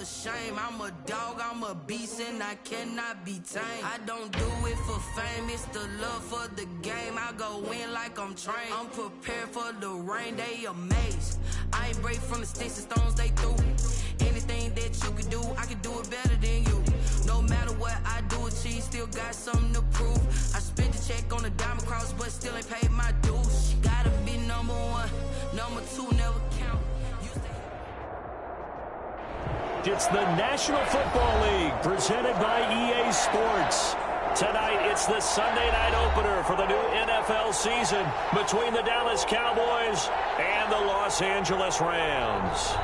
a shame. I'm a dog, I'm a beast, and I cannot be tamed. I don't do it for fame, it's the love for the game. I go in like I'm trained. I'm prepared for the rain, they amazed. I ain't break from the sticks and stones they threw. Anything that you can do, I can do it better than you. No matter what I do, achieve, still got something to prove. I spent the check on the diamond cross, but still ain't paid my dues. Gotta be number one, number two never count. It's the National Football League presented by EA Sports. Tonight, it's the Sunday night opener for the new NFL season between the Dallas Cowboys and the Los Angeles Rams.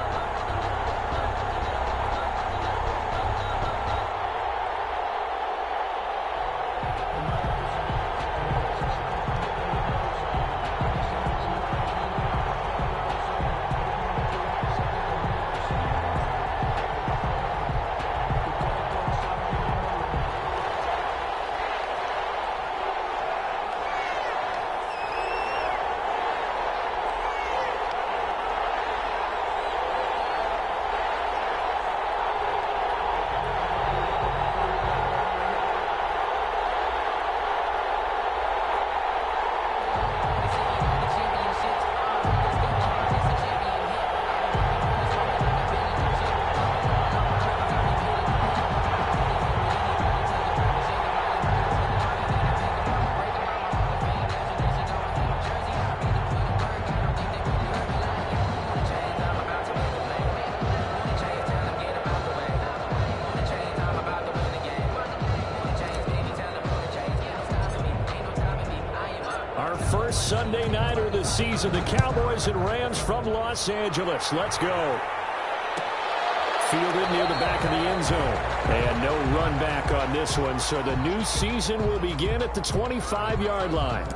Sunday nighter of the season, the Cowboys and Rams from Los Angeles. Let's go. Fielded near the back of the end zone. And no run back on this one, so the new season will begin at the 25-yard line.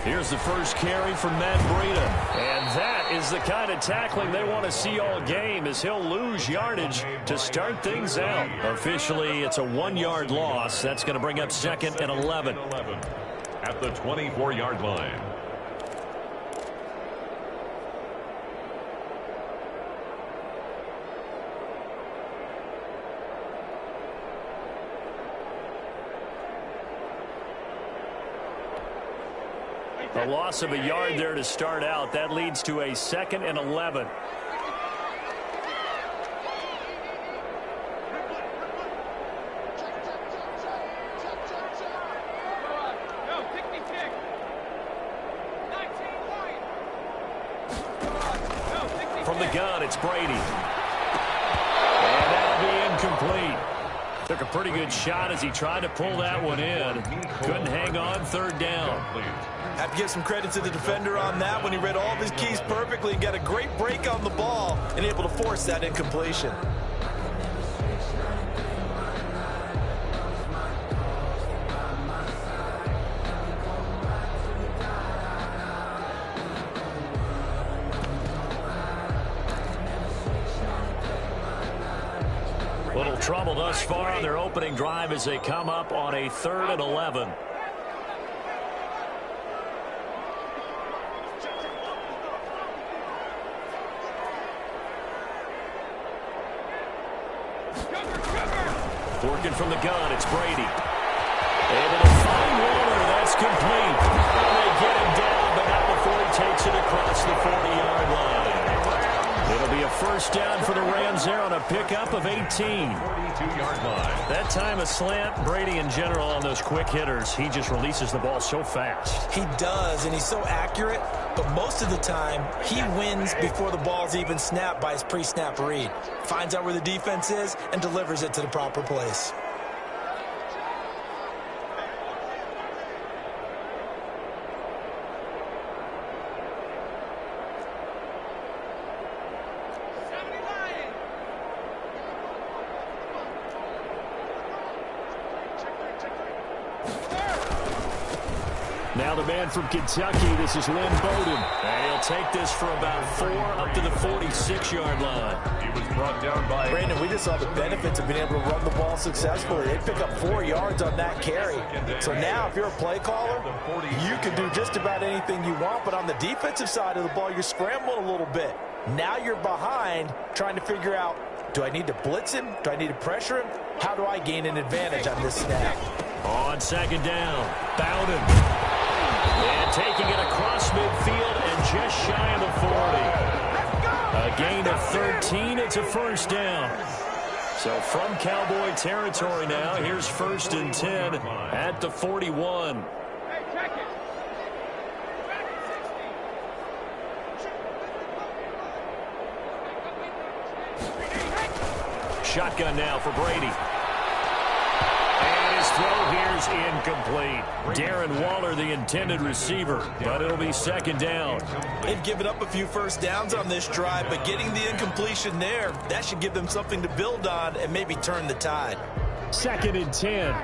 Here's the first carry from Matt Breida. And that is the kind of tackling they want to see all game, as he'll lose yardage to start things out. Officially, it's a 1-yard loss. That's going to bring up 2nd and 11. At the 24-yard line. A loss of a yard there to start out. That leads to a 2nd and 11. From the gun, it's Brady. And that'll be incomplete. Took a pretty good shot as he tried to pull that one in. Couldn't hang on, 3rd down. Have to give some credit to the defender on that when he read all of his keys perfectly and got a great break on the ball and able to force that incompletion. Little trouble thus far on their opening drive as they come up on a 3rd and 11. Working from the gun, it's Brady. Able to find Warner. That's complete. And they get him down, but not before he takes it across the 40-yard line. It'll be a 1st down for the Rams there on a pickup of 18. 42-yard line. That time a slant. Brady in general on those quick hitters, he just releases the ball so fast. He does, and he's so accurate, but most of the time he wins before the ball's even snapped by his pre-snap read. Finds out where the defense is and delivers it to the proper place. Now the man from Kentucky, this is Lynn Bowden. And he'll take this for about 4 up to the 46-yard line. He was brought down by... Brandon, we just saw the benefits of being able to run the ball successfully. They pick up 4 yards on that carry. So now if you're a play caller, you can do just about anything you want. But on the defensive side of the ball, you're scrambling a little bit. Now you're behind trying to figure out, do I need to blitz him? Do I need to pressure him? How do I gain an advantage on this snap? On second down, Bowden. And taking it across midfield and just shy of the 40. A gain of 13, it's a first down. So from Cowboy territory now, here's 1st and 10 at the 41. Shotgun now for Brady. And his throw here's incomplete. Darren Waller, the intended receiver, but it'll be 2nd down. They've given up a few first downs on this drive, but getting the incompletion there, that should give them something to build on and maybe turn the tide. 2nd and 10.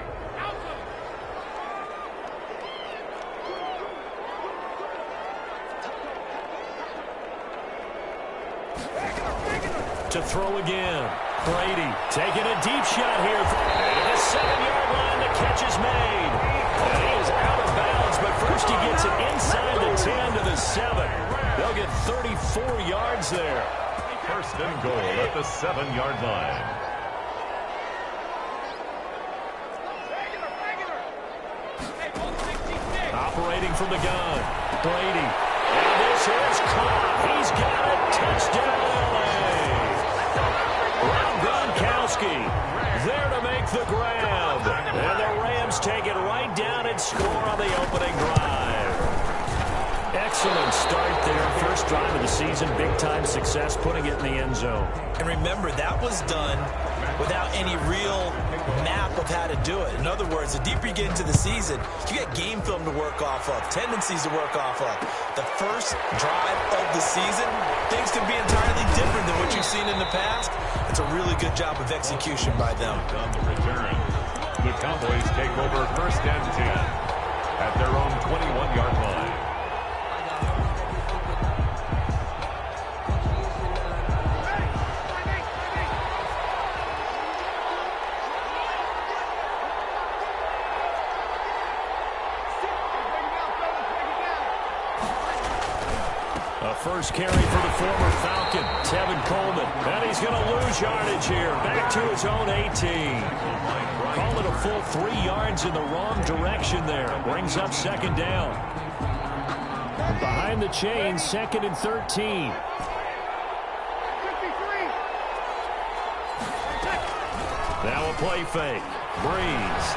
To throw again. Brady taking a deep shot here. And the 7-yard line, the catch is made. And he is out of bounds, but first he gets it inside the 10 to the 7. They'll get 34 yards there. 1st and goal at the 7-yard line. Operating from the gun. Brady. And this is caught. He's got it. Touchdown, LA. Rob Gronkowski there to make the grab. And the Rams take it right down and score on the opening drive. Excellent start there. First drive of the season. Big-time success putting it in the end zone. And remember, that was done without any real map of how to do it. In other words, the deeper you get into the season, you get game film to work off of, tendencies to work off of. The first drive of the season, things can be entirely different than what you've seen in the past. It's a really good job of execution by them. On the return, the Cowboys take over 1st and 10 at their own 21-yard line. First carry for the former Falcon, Tevin Coleman. And he's going to lose yardage here. Back to his own 18. Call it a full 3 yards in the wrong direction there. Brings up 2nd down. Behind the chain, 2nd and 13. Now a play fake. Breeze.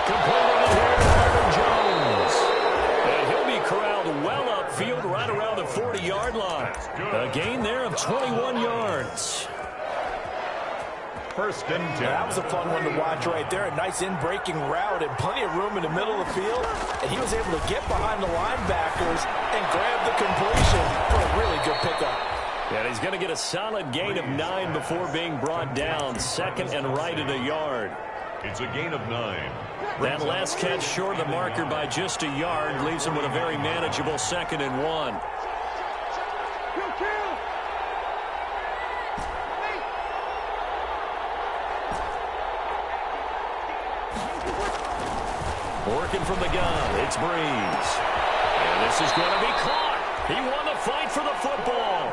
Completed here, Marvin Jones. And he'll be corralled well upfield right around the 40-yard line. A gain there of 21 yards. 1st and 10. That was a fun one to watch right there. A nice in-breaking route and plenty of room in the middle of the field. And he was able to get behind the linebackers and grab the completion for a really good pickup. And he's going to get a solid gain of 9 before being brought down. 2nd and right at a yard. It's a gain of 9. That last catch short of the marker by just a yard leaves him with a very manageable 2nd and 1. Working from the gun, it's Breeze. And this is going to be caught. He won the fight for the football.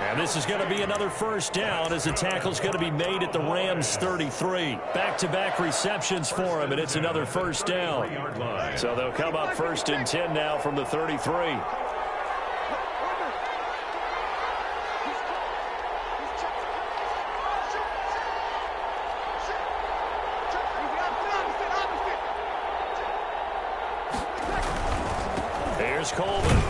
And this is going to be another first down as the tackle's going to be made at the Rams 33. Back-to-back receptions for him, and it's another first down. So they'll come up 1st and 10 now from the 33. Here's Coleman.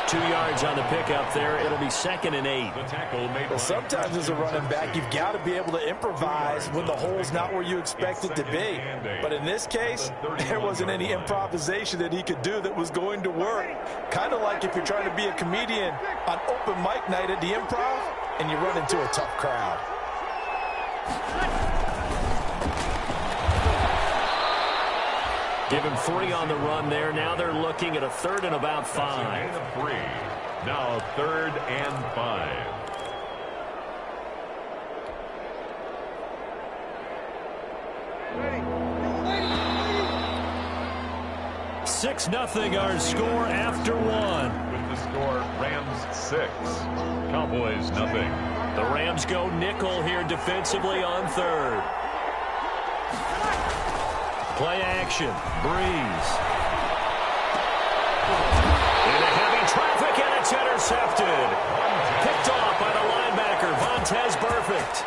2 yards on the pickup there. It'll be 2nd and 8. Well, sometimes as a running back, you've got to be able to improvise when the hole's not where you expect it to be. But in this case, there wasn't any improvisation that he could do that was going to work. Kind of like if you're trying to be a comedian on open mic night at the Improv and you run into a tough crowd. Give him 3 on the run there. Now they're looking at a 3rd and about 5. That's a gain of 3. Now 3rd and 5. 6-0 our score after 1. With the score, Rams 6, Cowboys 0. The Rams go nickel here defensively on 3rd. Play action. Breeze. Into heavy traffic, and it's intercepted. Picked off by the linebacker, Vontaze Burfict.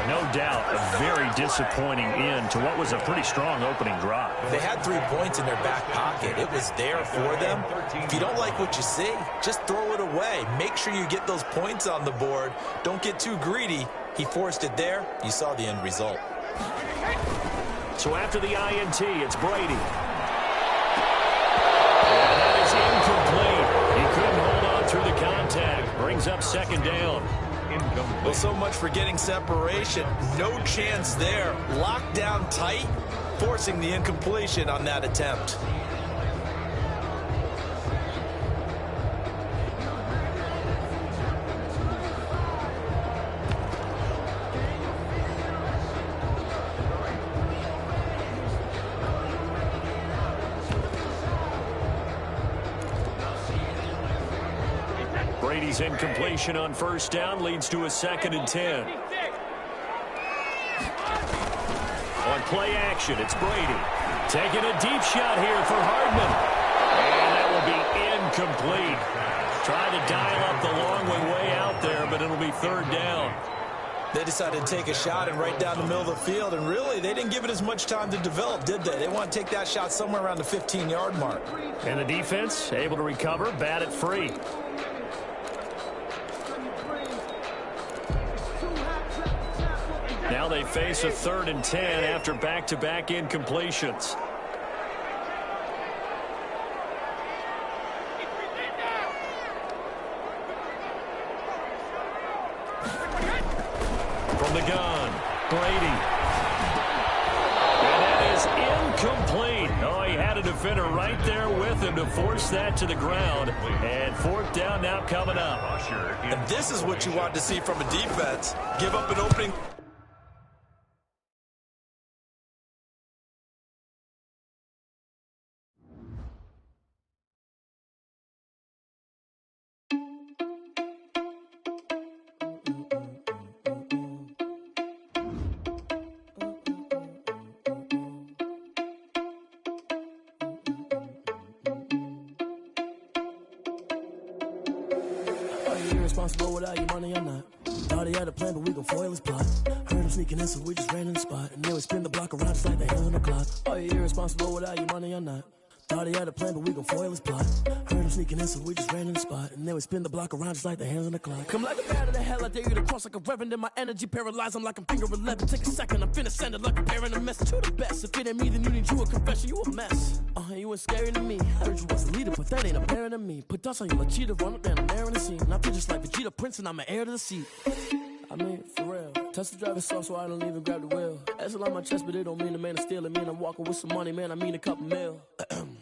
No doubt, a very disappointing end to what was a pretty strong opening drive. They had 3 points in their back pocket. It was there for them. If you don't like what you see, just throw it away. Make sure you get those points on the board. Don't get too greedy. He forced it there. You saw the end result. So after the INT, it's Brady. And that is incomplete. He couldn't hold on through the contact. Brings up 2nd down. Well, so much for getting separation. No chance there. Locked down tight, forcing the incompletion on that attempt. Brady's incompletion on 1st down leads to a 2nd and 10. On play action, it's Brady. Taking a deep shot here for Hardman. And that will be incomplete. Trying to dial up the long way out there, but it'll be 3rd down. They decided to take a shot and right down the middle of the field, and really, they didn't give it as much time to develop, did they? They want to take that shot somewhere around the 15-yard mark. And the defense able to recover, bat it free. Now they face a 3rd and 10 after back-to-back incompletions. From the gun, Brady. And that is incomplete. Oh, he had a defender right there with him to force that to the ground. And 4th down now coming up. And this is what you want to see from a defense. Give up an opening. Irresponsible without your money or not. Thought he had a plan, but we gon' foil his plot. Heard him sneaking in, so we just ran in the spot. And then we spin the block around just like the hands on the clock. Are you irresponsible without your money or not? Thought he had a plan, but we gon' foil his plot. Heard him sneaking in, so we just ran in the spot. And then we spin the block around just like the hands on the clock. Come like a bat of the hell, I dare you to cross like a reverend. And my energy paralyzed, I'm like I'm finger 11. Take a second, I'm finna send it like a parent a message. You the best, if it ain't me, then you need you a confession. You a mess, you ain't scary to me. Heard you was a leader, but that ain't apparent to me. Put dust on you like cheetah, run up down the air in the scene. And I feel just like Vegeta Prince, and I'm an heir to the seat. I mean, for real. Touch the driver's soft, so I don't even grab the wheel. That's on my chest, but it don't mean the man is stealing. Mean I'm walking with some money, man, I mean a couple mil.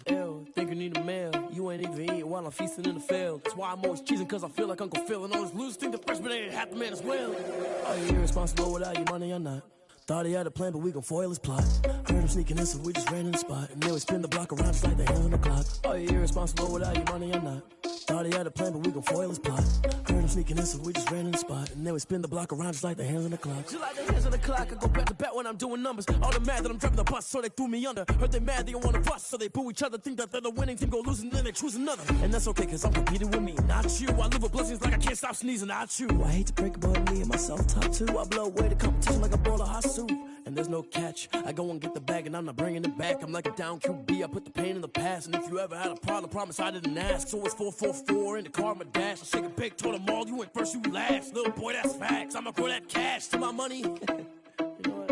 Ew, think you need a meal. You ain't even eating while I'm feasting in the field. That's why I'm always cheesing, cause I feel like Uncle Phil. And all those losers think the freshman ain't half the man as well. Are you irresponsible without your money or not? Thought he had a plan, but we gon' foil his plot. Heard him sneaking in, so we just ran in the spot. And then we spin the block around just like the hands on the clock. Are you irresponsible without your money or not? Thought he had a plan, but we gon' foil his plot. Heard him sneaking in, so we just ran in the spot. And then we spin the block around just like the hands on the clock. Just like the hands on the clock, I go back to back when I'm doing numbers. All the mad that I'm driving the bus, so they threw me under. Heard they mad, they don't wanna bust, so they boo each other. Think that they're the winning team, go losing, then they choose another. And that's okay, cause I'm competing with me, not you. I live with blessings like I can't stop sneezing, not you. I hate to break it, but me and myself top two. I blow away the competition like a bowl of hot soup. And there's no catch. I go and get the bag and I'm not bringing it back. I'm like a down QB, I put the pain in the past. And if you ever had a problem, promise I didn't ask. So it's 4-4-4 in the car, my dash. I shake a big, told them all, you went first, you last. Little boy, that's facts. I'ma grow that cash to my money. You know what?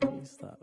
Let me stop.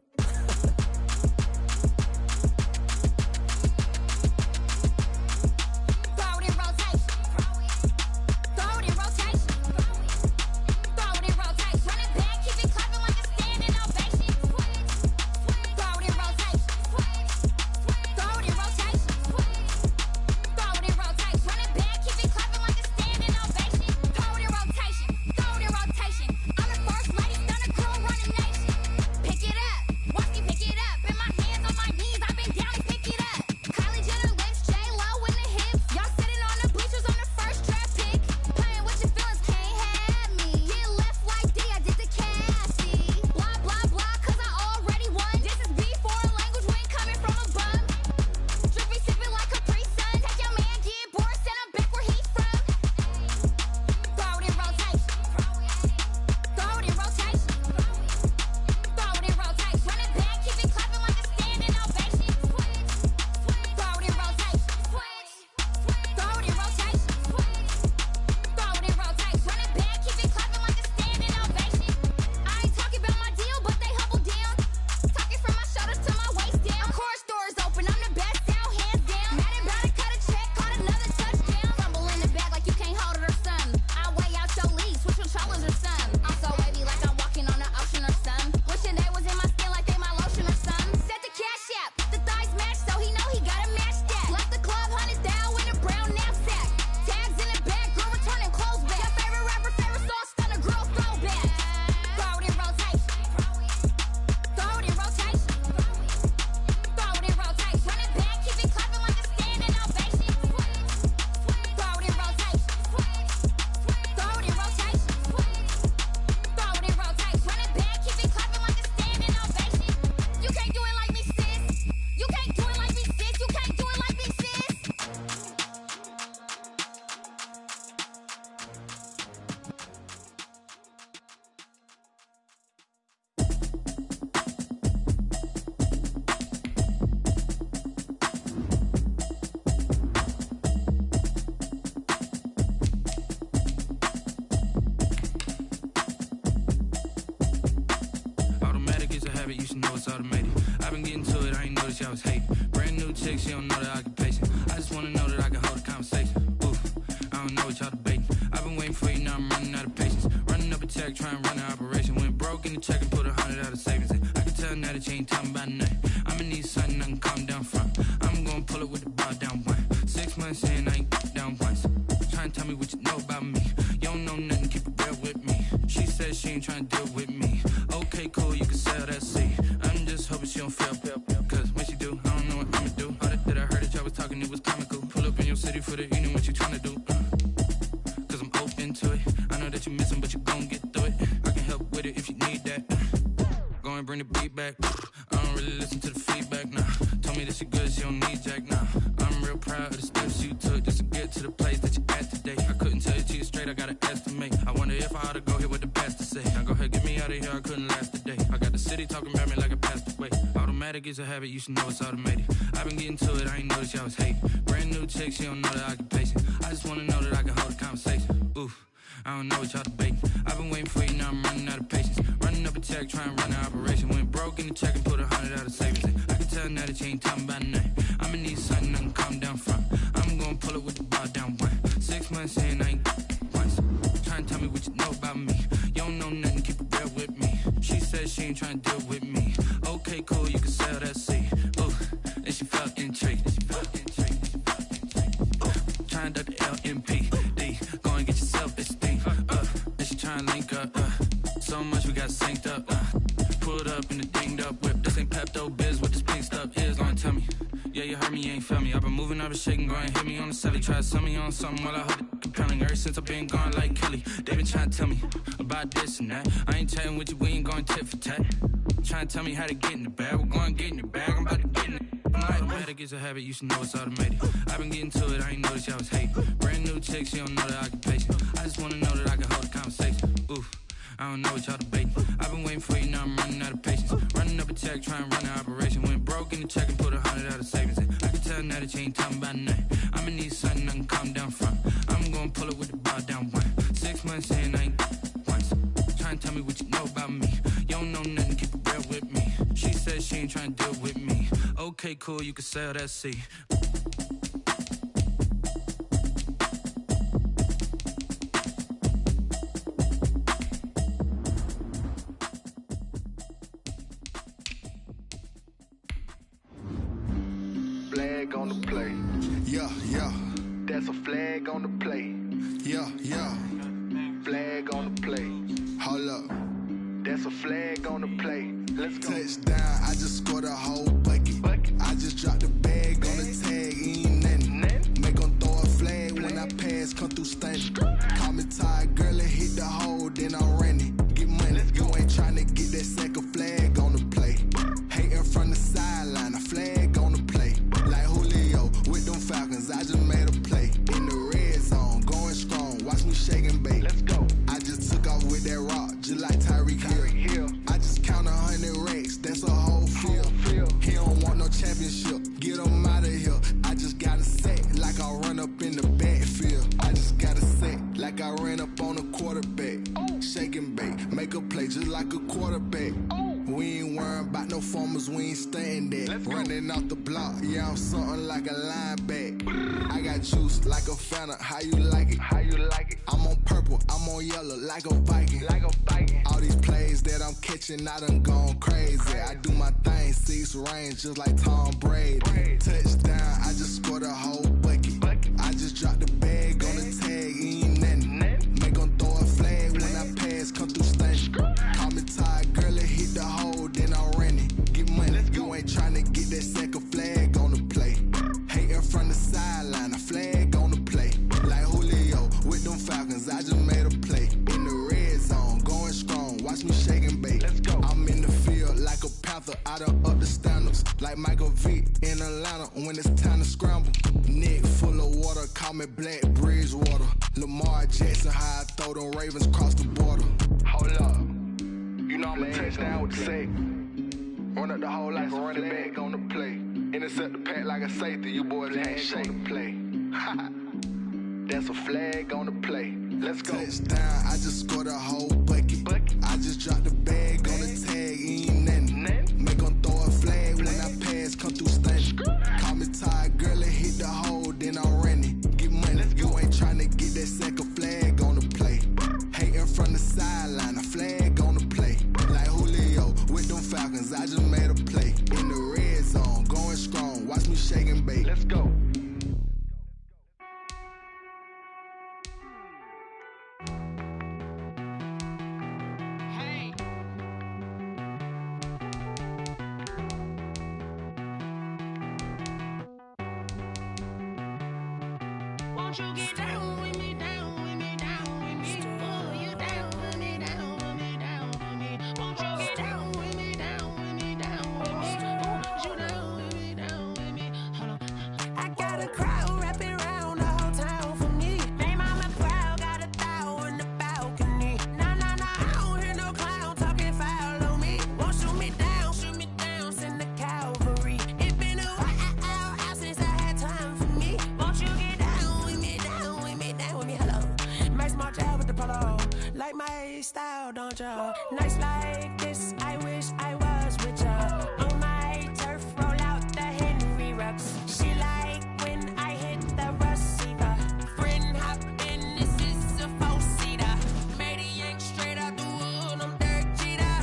know it's automated. I've been getting to it, I ain't noticed y'all was hating. Brand new chick, she don't know the occupation. I just wanna know that I can hold a conversation. Oof, I don't know what y'all debating. I've been waiting for you, now I'm running out of patience. Running up a check, trying to run an operation. Went broke in the check and put 100 out of savings. I can tell now that you ain't talking about nothing. I'ma need something I can calm down from. I'm gonna pull it with the bar down one. 6 months in, I ain't down once. Trying to tell me what you know about me. You don't know nothing, keep it real with me. She said she ain't trying to deal with me. Okay, cool, you can sell that seed. I'm just hoping she don't fail. Cause when she do, I don't know what I'ma do. All that I heard that y'all was talking, it was comical. Pull up in your city for the evening, what you trying to do? Cause I'm open to it. I know that you missing, but you gon' get through it. I can help with it if you need that. Go and bring the beat back. I don't really listen to the feedback, nah. Told me that she good, she don't need jack, nah. I'm real proud of the steps you took just to get to the place that you at today. I couldn't tell you to you straight, I gotta estimate. I wonder if I ought to go here with the pastor say. Now go ahead, get me out of here, I couldn't last a day. I got the city talking about me like I passed away. Automatic is a habit, you should know it's automated. I've been getting to it, I ain't noticed y'all was hating. Brand new chick, she don't know the occupation. I just wanna know that I can hold a conversation. Oof, I don't know what y'all debating. I've been waiting for you, now I'm running out of patience. Running up a check, trying to run an operation. Went broke in the check and put 100 out of savings. I can tell now that you ain't talking about nothing. I'ma need something I can calm down from. I'm gonna pull it with the bar down one. 6 months in, I ain't once. Trying to tell me what you know about me. You don't know nothing, keep it real with me. She said she ain't trying to deal with me. Okay, cool, you can sell that seed. Ooh, then she felt intrigued. Trying to duck the LMPD. Go and get yourself esteem. Then she trying to link up. So much we got synced up. Pulled up in the dinged up whip. This ain't Pepto Biz, what this pink stuff is. Go and tell me. Yeah, you heard me, you ain't felt me. I've been moving, I've been shaking, go and hit me on the celly. Try to sell me on something while I hold it compelling. Ever since I've been gone like Kelly, they been trying to tell me about this and that. I ain't chatting with you, we ain't going tit for tat. Trying to tell me how to get in the bag. We're going to get in the bag, I'm about to get in it. Automatic is a habit, you should know it's automated. I've been getting to it, I ain't noticed y'all was hating. Brand new chick, she don't know the occupation. I just wanna know that I can hold a conversation. Oof, I don't know what y'all debating. I've been waiting for you, now I'm running out of patience. Running up a check, trying to run an operation. Went broke in the check and put 100 out of savings. I can tell now that you ain't talking about nothing. I'ma need something I can calm down from. I'm gonna pull it with the bar down one. 6 months in, I ain't once. Trying to tell me what you know about me. You don't know nothing, keep it real with me. She said she ain't trying to deal with me. Okay, cool, you can sell that seed. Flag on the play. Yeah, yeah. That's a flag on the play. Yeah, yeah. Flag on the play. Hold up. That's a flag on the play. Let's go. Touchdown, I just scored a whole bucket. I just dropped the bag on the tag, ain't nothing. Make 'em throw a flag when I pass, come through stunning. Call me tired, girl, and hit the hole, then I'm running. Get money, you ain't tryna get that second flag on the play. Hating from the sideline, a flag on the play. Like Julio with them Falcons, I just made a play. In the red zone, going strong, watch me shake and bake. Let's go. I just took off with that rock, just like Tyreek Hill. I just count 100 racks, that's a whole field. He don't want no championship, get him out of here. I just got a set, like I run up in the backfield. I just got a set, like I ran up on a quarterback. Shake and bake, make a play just like a quarterback. We ain't worrying about no formers, we ain't staying there. Running off the block, yeah, I'm something like a lineback. I got juice like a Fanta, how you like it? How you like it? I'm on purple, I'm on yellow, like a Viking. Like a Viking. All these plays that I'm catching, I done gone crazy. I do my thing, 6 range, just like Tom Brady. Touchdown, I just scored a whole bucket. I just dropped the bag on the tag, ain't nothing. Make 'em throw a flag when I pass, come through stunning. Call me tired, girl, and hit the hole, then I'm running. Get money, you ain't tryna get that second flag on the play. Hating from the sideline, a flag on the play. Like Julio with them Falcons, I just made a play. In the red zone, going strong, watch me shake and bake. Let's go. I'm in the field like a Panther, I done up the standards. Like Michael Vick in Atlanta when it's time to scramble. Neck full of water, call me Black Bridgewater. Lamar Jackson, how I throw them Ravens cross the border. Hold up. You know I'm a touchdown with the sack. Run up the whole like a running back on the play. Intercept the pack like a safety, you boys ain't shake the play. That's a flag on the play. Let's go. Touchdown, I just scored a whole bucket. I just dropped the bag on the tag, ain't nothing. Make 'em Won't you get down with me, down with me, down with me? Oh, you down with me, down with me, down with me. Won't you get down with me, down with me, down with me? Oh, you down with me, down with me. Hold on. I got a crowd wrapping around the whole town for me. They mama proud, got a thou on the balcony. Nah, nah, nah, I don't hear no clown talking foul on me. Won't shoot me down, send the cavalry. It's been a while since I had time for me. Won't you get down with me, down with me, down with me? Hello. Max March out with the polo. Like my style, don't ya? Nights like this, I wish I was with ya. On my turf, roll out the Henry Rux. She like when I hit the receiver. Friend hop in, this is a four-seater. Made a yank straight out the wood, I'm Derek Jeter.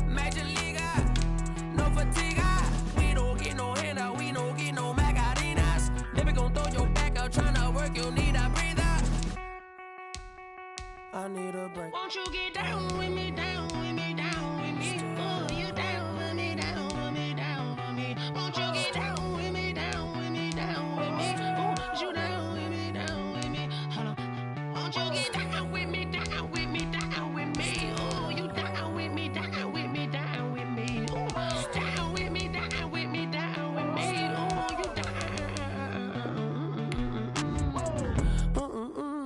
Major leaguer, no fatigue. We don't get no handout, we don't get no Macarinas. Baby gon' throw your back out, tryna work, you need a breather. I need a break. Won't you get down with me, down with me, down with me? Oh, you down with me, down with me, down with me. Won't you get down with me, down with me, down with me? Oh, you down with me, down with me. Hold on. Won't you get down with me, down with me, down with me? Oh, you down with me, down with me, down with me. Oh, down with me, down with me, down with me. Oh, you down.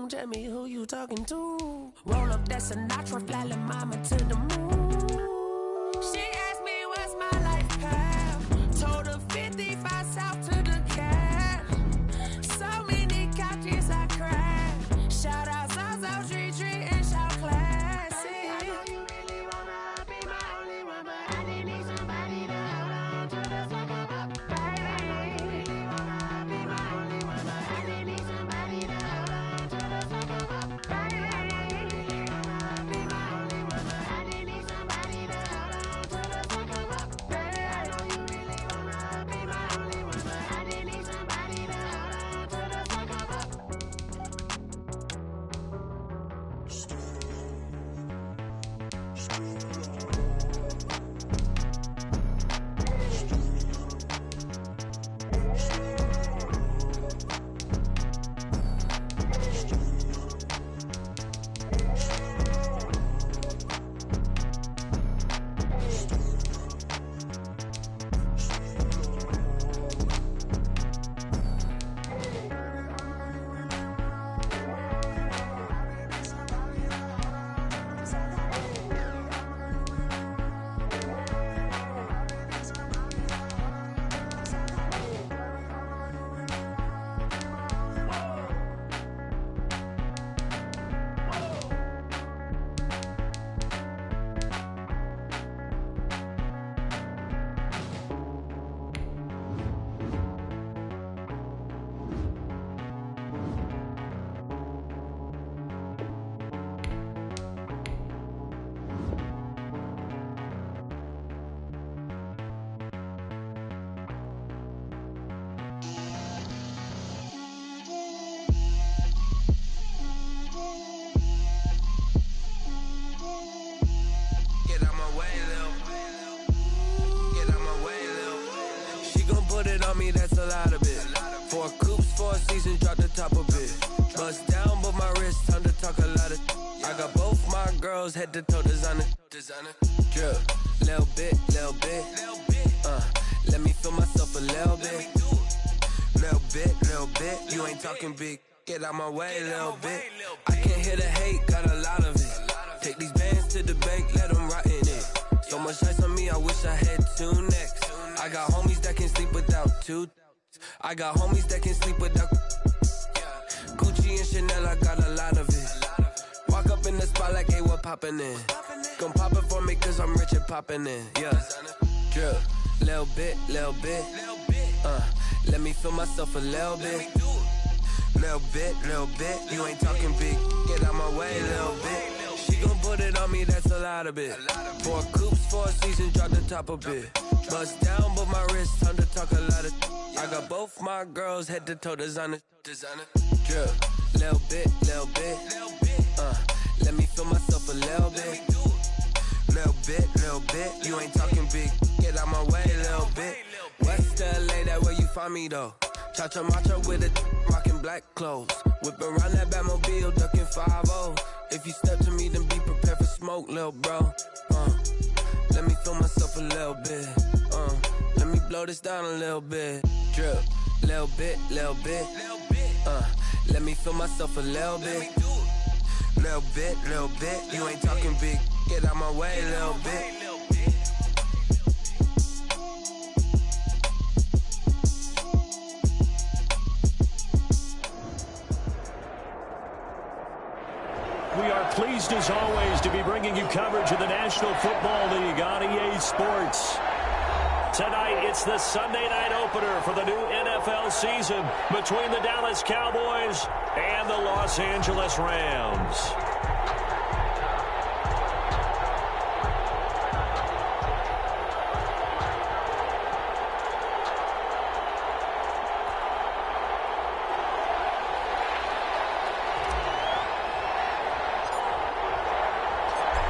Tell me who you talking to. Roll up that Sinatra, fly la mama to the moon. She asked me what's my life path. Told her 55 south to the cat. So many couches I cried. Shout out South Street and shout classic. I know you really wanna be my only one, but I didn't need somebody to hold on to the second up. Baby, you really wanna be my only one, but I didn't need somebody to hold on to the second up. Baby. That's a lot of it. 4 coops, 4 seasons, drop the top of it. Bust down, but my wrist, time to talk a lot of. I got both my girls head to toe designer. Drip, little bit. Let me feel myself a little bit. Little bit. You ain't talking big. Get out my way, little bit. I can't hear the hate, got a lot of it. Take these bands to the bank, let them rot in it. So much ice on me, I wish I had 2 necks. I got homies that can sleep without 2. I got homies that can sleep without Gucci and Chanel, I got a lot of it. Walk up in the spot like, hey, what poppin' in? Gon' pop it for me cause I'm rich and poppin' in. Yeah, drip, little bit. Let me feel myself a little bit. Little bit. You ain't talking big. Get out my way, little bit. She gon' put it on me, that's a lot of it. 4 coops, 4 seasons, drop the top a bit. Bust down, but my wrist, time to talk a lot of. I got both my girls head to toe designer. Drip, little bit. Let me feel myself a little bit. Little bit. You ain't talking big. Get out my way, little bit. West LA, that where you find me though. Cha-cha matcha with it, rockin' black clothes. Whipping around that Batmobile, ducking 5-0. If you step to me, then be prepared for smoke, lil' bro. Let me feel myself a little bit. Let me blow this down a little bit. Drip, little bit, little bit. Let me feel myself a little bit. Little bit, little bit. You ain't talking big. Get out my way, little bit. We are pleased as always to be bringing you coverage of the National Football League on EA Sports. Tonight, it's the Sunday night opener for the new NFL season between the Dallas Cowboys and the Los Angeles Rams.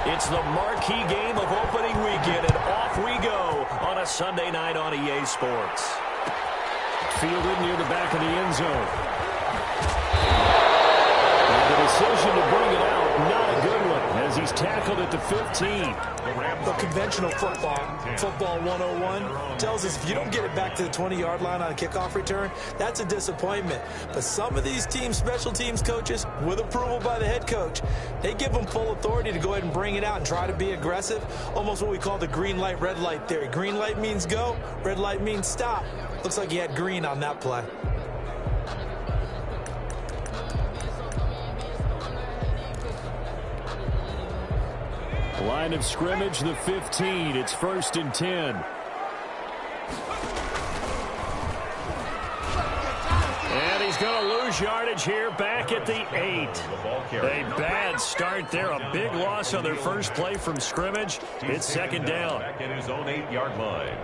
It's the marquee game of opening weekend, and off we go on a Sunday night on EA Sports. Fielded near the back of the end zone. And the decision to bring it out, not a good one, as he's tackled at the 15. The conventional football 101, tells us if you don't get it back to the 20-yard line on a kickoff return, that's a disappointment. But some of these teams, special teams coaches, with approval by the head coach, they give them full authority to go ahead and bring it out and try to be aggressive, almost what we call the green light, red light theory. Green light means go, red light means stop. Looks like he had green on that play. Line of scrimmage, the 15. It's 1st and 10. And he's going to lose yardage here back at the 8. A bad start there. A big loss on their first play from scrimmage. It's 2nd down. Back at his own 8-yard line.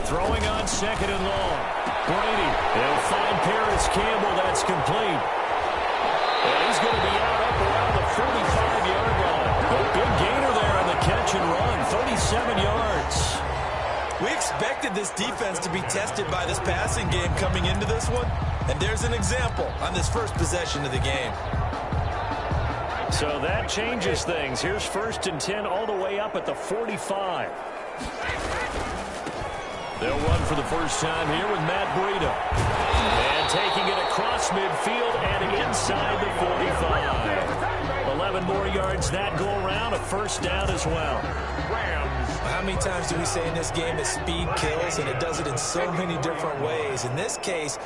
Throwing on 2nd and long. Brady, they'll find Paris Campbell. That's complete. And he's going to be out up around the 45-yard line. A big gainer there on the catch and run, 37 yards. We expected this defense to be tested by this passing game coming into this one, and there's an example on this first possession of the game. So that changes things. Here's 1st and 10 all the way up at the 45. They'll run for the first time here with Matt Breida. And taking it across midfield and inside the 45. 11 more yards that go around, a 1st down as well. How many times do we say in this game that speed kills, and it does it in so many different ways? In this case,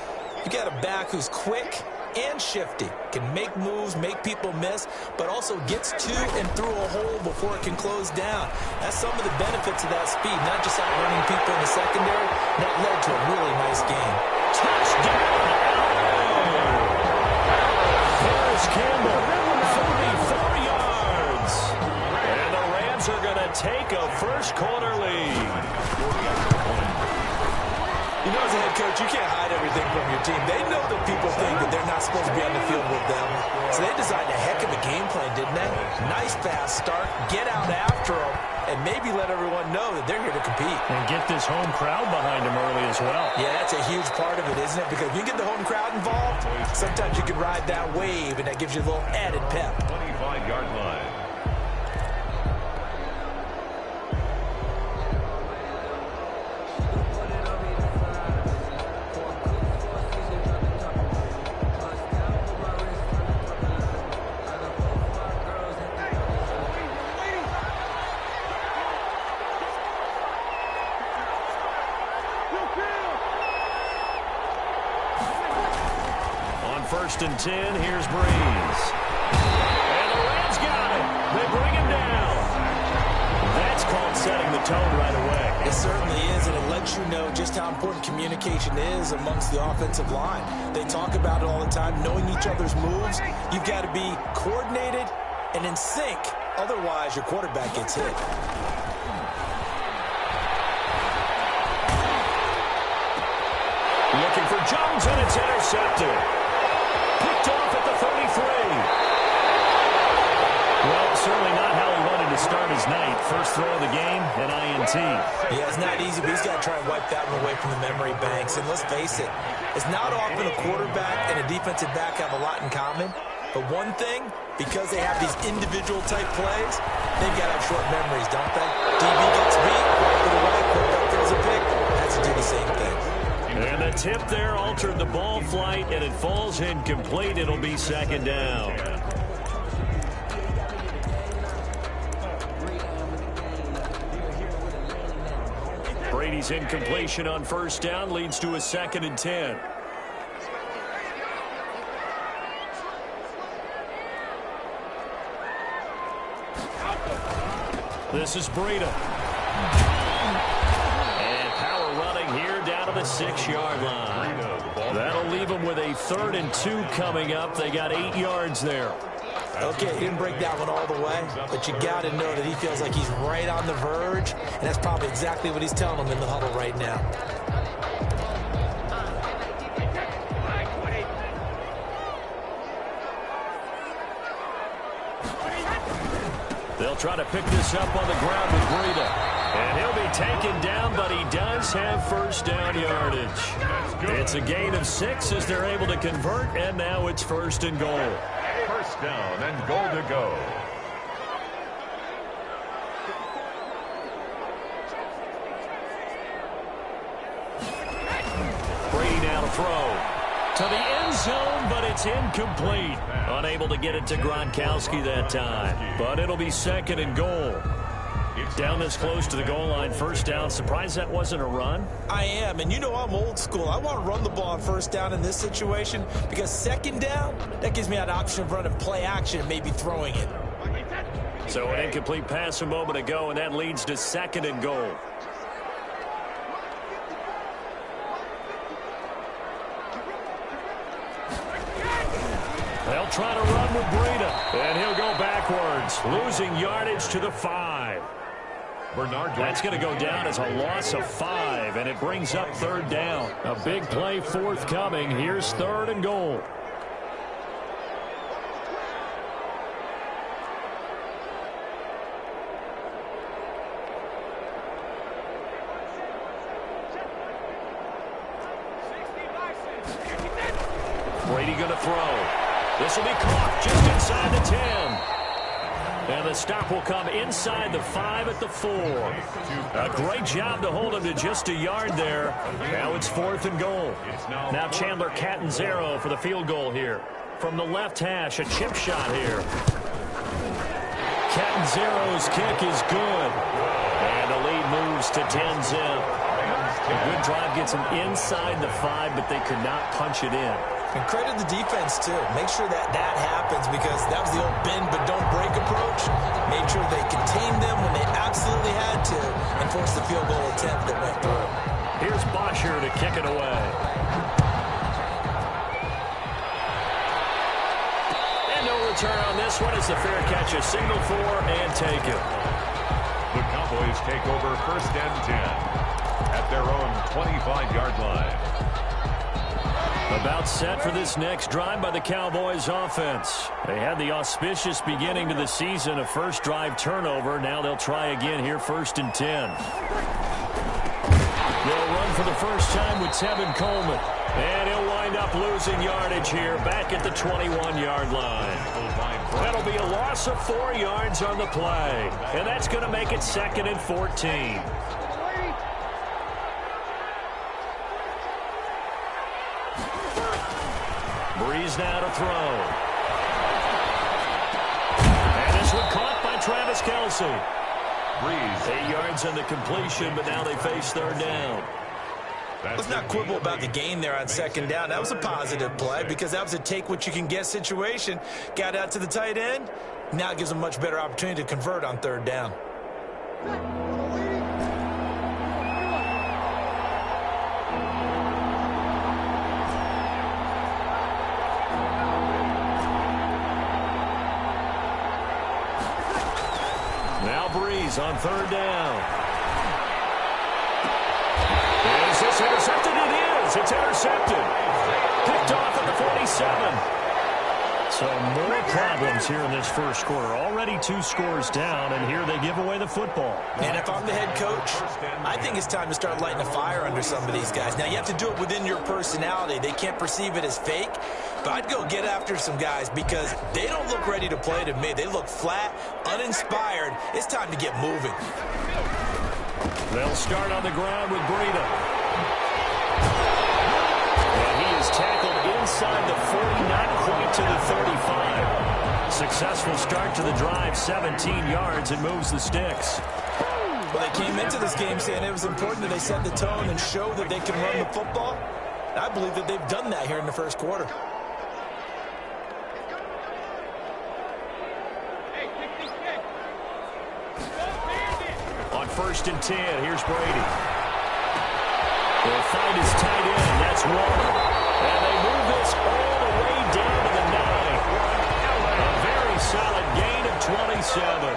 you got a back who's quick and shifty, can make moves, make people miss, but also gets to and through a hole before it can close down. That's some of the benefits of that speed, not just outrunning people in the secondary. That led to a really nice game. Touchdown! Paris Campbell, 44 yards. And the Rams are going to take a first-quarter lead. You know, as a head coach, you can't hide everything from your team. They know that people think that they're not supposed to be on the field with them. So they designed a heck of a game plan, didn't they? Nice fast start, get out after them, and maybe let everyone know that they're here to compete. And get this home crowd behind them early as well. Yeah, that's a huge part of it, isn't it? Because if you get the home crowd involved, sometimes you can ride that wave, and that gives you a little added pep. 25-yard line. On 1st and 10, here's Breeze. And the Rams got it. They bring him down. That's called setting the tone right away. It certainly is, and it lets you know just how important communication is amongst the offensive line. They talk about it all the time, knowing each other's moves. You've got to be coordinated and in sync. Otherwise, your quarterback gets hit. Looking for Jones, and it's intercepted. Picked off at the 33. Well, certainly not how he wanted to start his night. first throw of the game, an INT. Yeah, it's not easy, but he's got to try and wipe that one away from the memory banks. And let's face it, it's not often a quarterback and a defensive back have a lot in common. But one thing, because they have these individual type plays, they've got to have short memories, don't they? DB gets beat, right to the right, quarterback throws a pick, has to do the same thing. And the tip there altered the ball flight, and it falls incomplete. It'll be second down. Brady's incompletion on first down leads to a 2nd and 10. This is Breida. And power running here down to the 6-yard line. That'll leave them with a 3rd and 2 coming up. They got 8 yards there. Okay, he didn't break that one all the way, but you got to know that he feels like he's right on the verge, and that's probably exactly what he's telling them in the huddle right now. They'll try to pick this up on the ground with Breida. And he'll be taken down, but he does have first down yardage. It's a gain of 6 as they're able to convert, and now it's 1st and goal. First down and goal to go. Brady now to throw. To the end zone, but it's incomplete. Unable to get it to Gronkowski that time. But it'll be 2nd and goal. Down this close to the goal line, first down. Surprised that wasn't a run? I am, and you know I'm old school. I want to run the ball on first down in this situation because 2nd down, that gives me an option of running play action and maybe throwing it. So an incomplete pass a moment ago, and that leads to 2nd and goal. They'll try to run with Breida, and he'll go backwards, losing yardage to the 5. That's going to go down as a loss of 5, and it brings up 3rd down. A big play forthcoming. Here's 3rd and goal. Brady going to throw. This will be caught just inside the 10. And the stop will come inside the 5 at the 4. A great job to hold him to just a yard there. Now it's 4th and goal. Now Chandler Catanzaro for the field goal here. From the left hash, a chip shot here. Catanzaro's kick is good. And the lead moves to 10-zip. A good drive gets him inside the 5, but they could not punch it in. And credit the defense, too. Make sure that happens because that was the old bend but don't break approach. Made sure they contained them when they absolutely had to and forced the field goal attempt that went through. Here's Bosher to kick it away. And no return on this one as the fair catch a signal for and take it. The Cowboys take over 1st and 10 at their own 25-yard line. About set for this next drive by the Cowboys offense. They had the auspicious beginning to the season, a first drive turnover. Now they'll try again here, 1st and 10. They'll run for the first time with Tevin Coleman. And he'll wind up losing yardage here back at the 21-yard line. That'll be a loss of 4 yards on the play. And that's going to make it 2nd and 14. Breeze now to throw. And this one caught by Travis Kelce. Breeze. 8 yards on the completion, but now they face 3rd down. Let's not quibble about the gain there on 2nd down. That was a positive play because that was a take-what-you-can-get situation. Got out to the tight end. Now it gives them a much better opportunity to convert on 3rd down. Breeze on 3rd down. Is this intercepted? It is. It's intercepted. Picked off at the 47. So more problems here in this first quarter. Already 2 scores down, and here they give away the football. And if I'm the head coach, I think it's time to start lighting a fire under some of these guys. Now, you have to do it within your personality. They can't perceive it as fake, but I'd go get after some guys because they don't look ready to play to me. They look flat, uninspired. It's time to get moving. They'll start on the ground with Breida. And he is tackled inside the 40, not quite to the 35. Successful start to the drive, 17 yards, and moves the sticks. Well, they came into this game saying it was important that they set the tone and show that they can run the football. And I believe that they've done that here in the first quarter. On 1st and 10, here's Brady. They'll find his tight end. That's Waller. And they move this all the way down to the 9. A very solid gain of 27.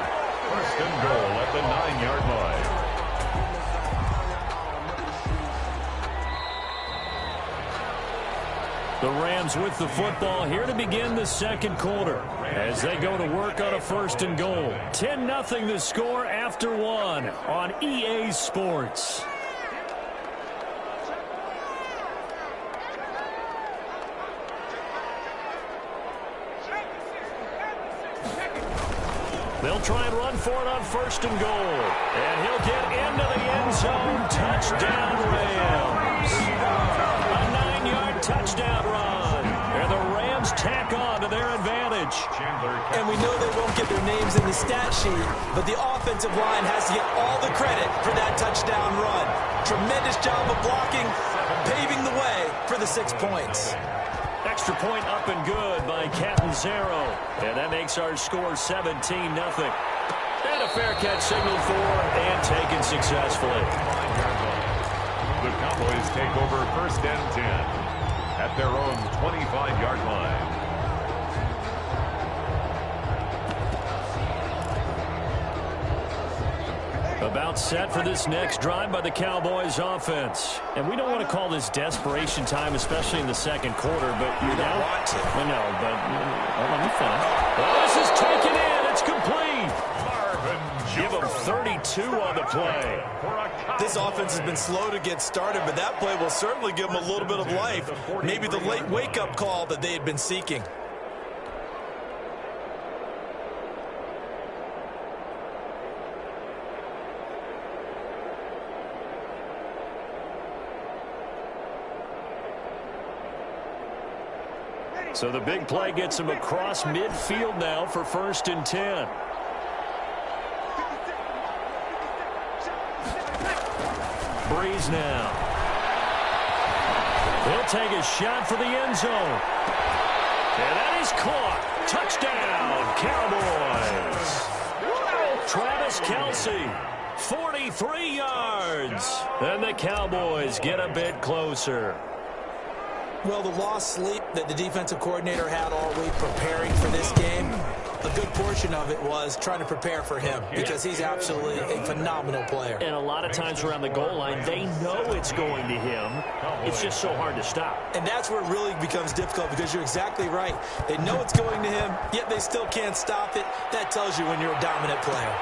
1st and goal at the 9-yard line. The Rams with the football here to begin the second quarter as they go to work on a 1st and goal. 10-0 the score after 1 on EA Sports. They'll try and run for it on 1st and goal. And he'll get into the end zone. Touchdown, Rams. A 9-yard touchdown run. And the Rams tack on to their advantage. And we know they won't get their names in the stat sheet, but the offensive line has to get all the credit for that touchdown run. Tremendous job of blocking, paving the way for the 6 points. Extra point up and good by Catanzaro. And that makes our score 17-0. And a fair catch signaled for and taken successfully. The Cowboys take over 1st and 10 at their own 25-yard line. About set for this next drive by the Cowboys offense. And we don't want to call this desperation time, especially in the second quarter, but you don't want to. I know, but let me finish. Oh, this is taken in. It's complete. Give them 32 on the play. This offense has been slow to get started, but that play will certainly give them a little bit of life. Maybe the late wake-up call that they had been seeking. So the big play gets him across midfield now for 1st and 10. Breeze now. He'll take a shot for the end zone. And that is caught. Touchdown, Cowboys. Travis Kelce, 43 yards. And the Cowboys get a bit closer. Well, the lost sleep that the defensive coordinator had all week preparing for this game, a good portion of it was trying to prepare for him because he's absolutely a phenomenal player. And a lot of times around the goal line, they know it's going to him. It's just so hard to stop. And that's where it really becomes difficult because you're exactly right. They know it's going to him, yet they still can't stop it. That tells you when you're a dominant player.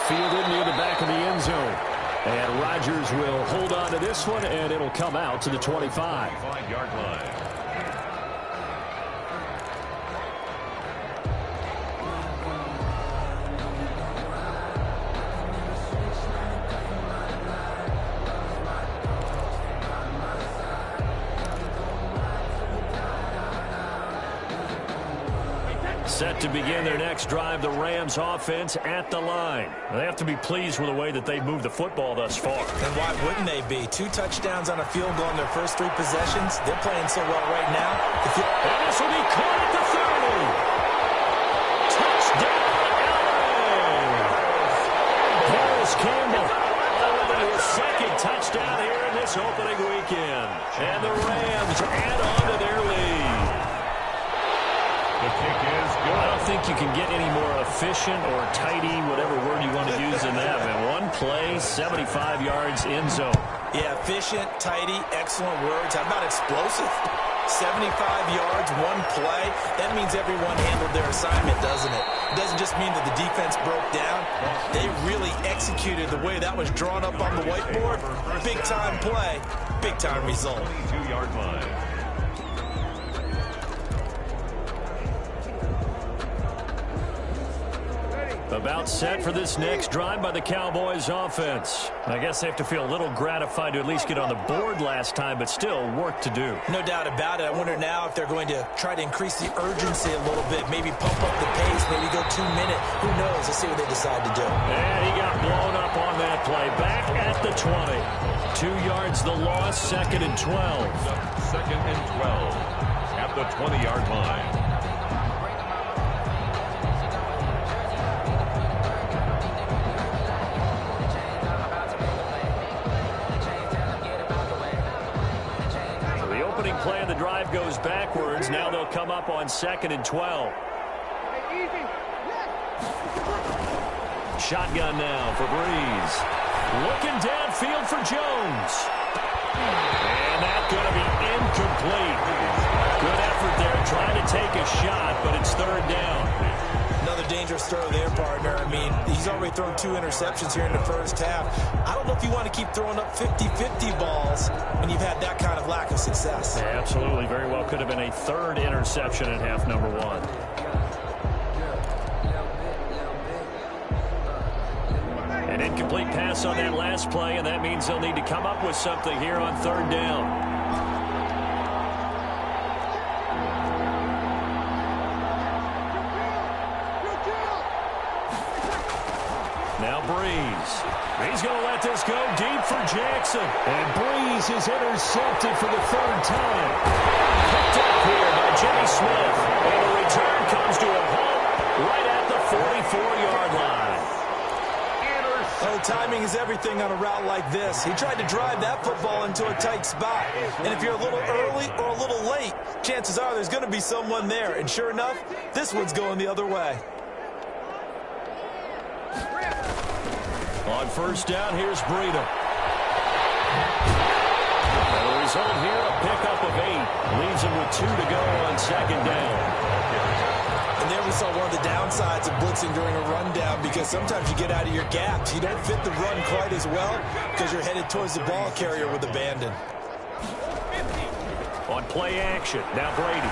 Fielded near the back of the end zone. And Rodgers will hold on to this one, and it'll come out to the 25. 25-yard line. Set to begin their next drive, the Rams offense at the line. They have to be pleased with the way that they've moved the football thus far. And why wouldn't they be? 2 touchdowns on a field goal in their first 3 possessions. They're playing so well right now. And this will be caught at the 30. Touchdown, LA! Paris Campbell with his second touchdown here in this opening weekend. And the Rams add on to their lead. The kick is good. I don't think you can get any more efficient or tidy, whatever word you want to use in that, man. One play, 75 yards, end zone. Yeah, efficient, tidy, excellent words. How about explosive? 75 yards, one play. That means everyone handled their assignment, doesn't it? It doesn't just mean that the defense broke down. They really executed the way that was drawn up on the whiteboard. Big-time play, big-time result. 22-yard line. About set for this next drive by the Cowboys offense. I guess they have to feel a little gratified to at least get on the board last time, but still work to do. No doubt about it. I wonder now if they're going to try to increase the urgency a little bit, maybe pump up the pace, maybe go 2 minutes. Who knows? Let's see what they decide to do. And he got blown up on that play. Back at the 20. 2 yards the loss, 2nd and 12. 2nd and 12 at the 20-yard line. Play of the drive goes backwards. Now they'll come up on 2nd and 12. Shotgun now for Breeze. Looking downfield for Jones. And that's going to be incomplete. Good effort there trying to take a shot, but it's 3rd down. Another dangerous throw there, partner. I mean, he's already thrown 2 interceptions here in the first half. I don't know if you want to keep throwing up 50-50 balls when you've had that kind of lack of success. Yeah, absolutely. Very well could have been a 3rd interception in half number 1. An incomplete pass on that last play, and that means they'll need to come up with something here on 3rd down. Now Breeze. He's going to let this go deep for Jackson. And Breeze is intercepted for the 3rd time. Picked up here by Jimmy Smith. And the return comes to a halt right at the 44-yard line. Oh, timing is everything on a route like this. He tried to drive that football into a tight spot. And if you're a little early or a little late, chances are there's going to be someone there. And sure enough, this one's going the other way. On 1st down, here's Breida. And the result here, a pickup of 8. Leaves him with 2 to go on 2nd down. And there we saw one of the downsides of blitzing during a rundown, because sometimes you get out of your gaps. You don't fit the run quite as well because you're headed towards the ball carrier with abandon. On play action, now Brady.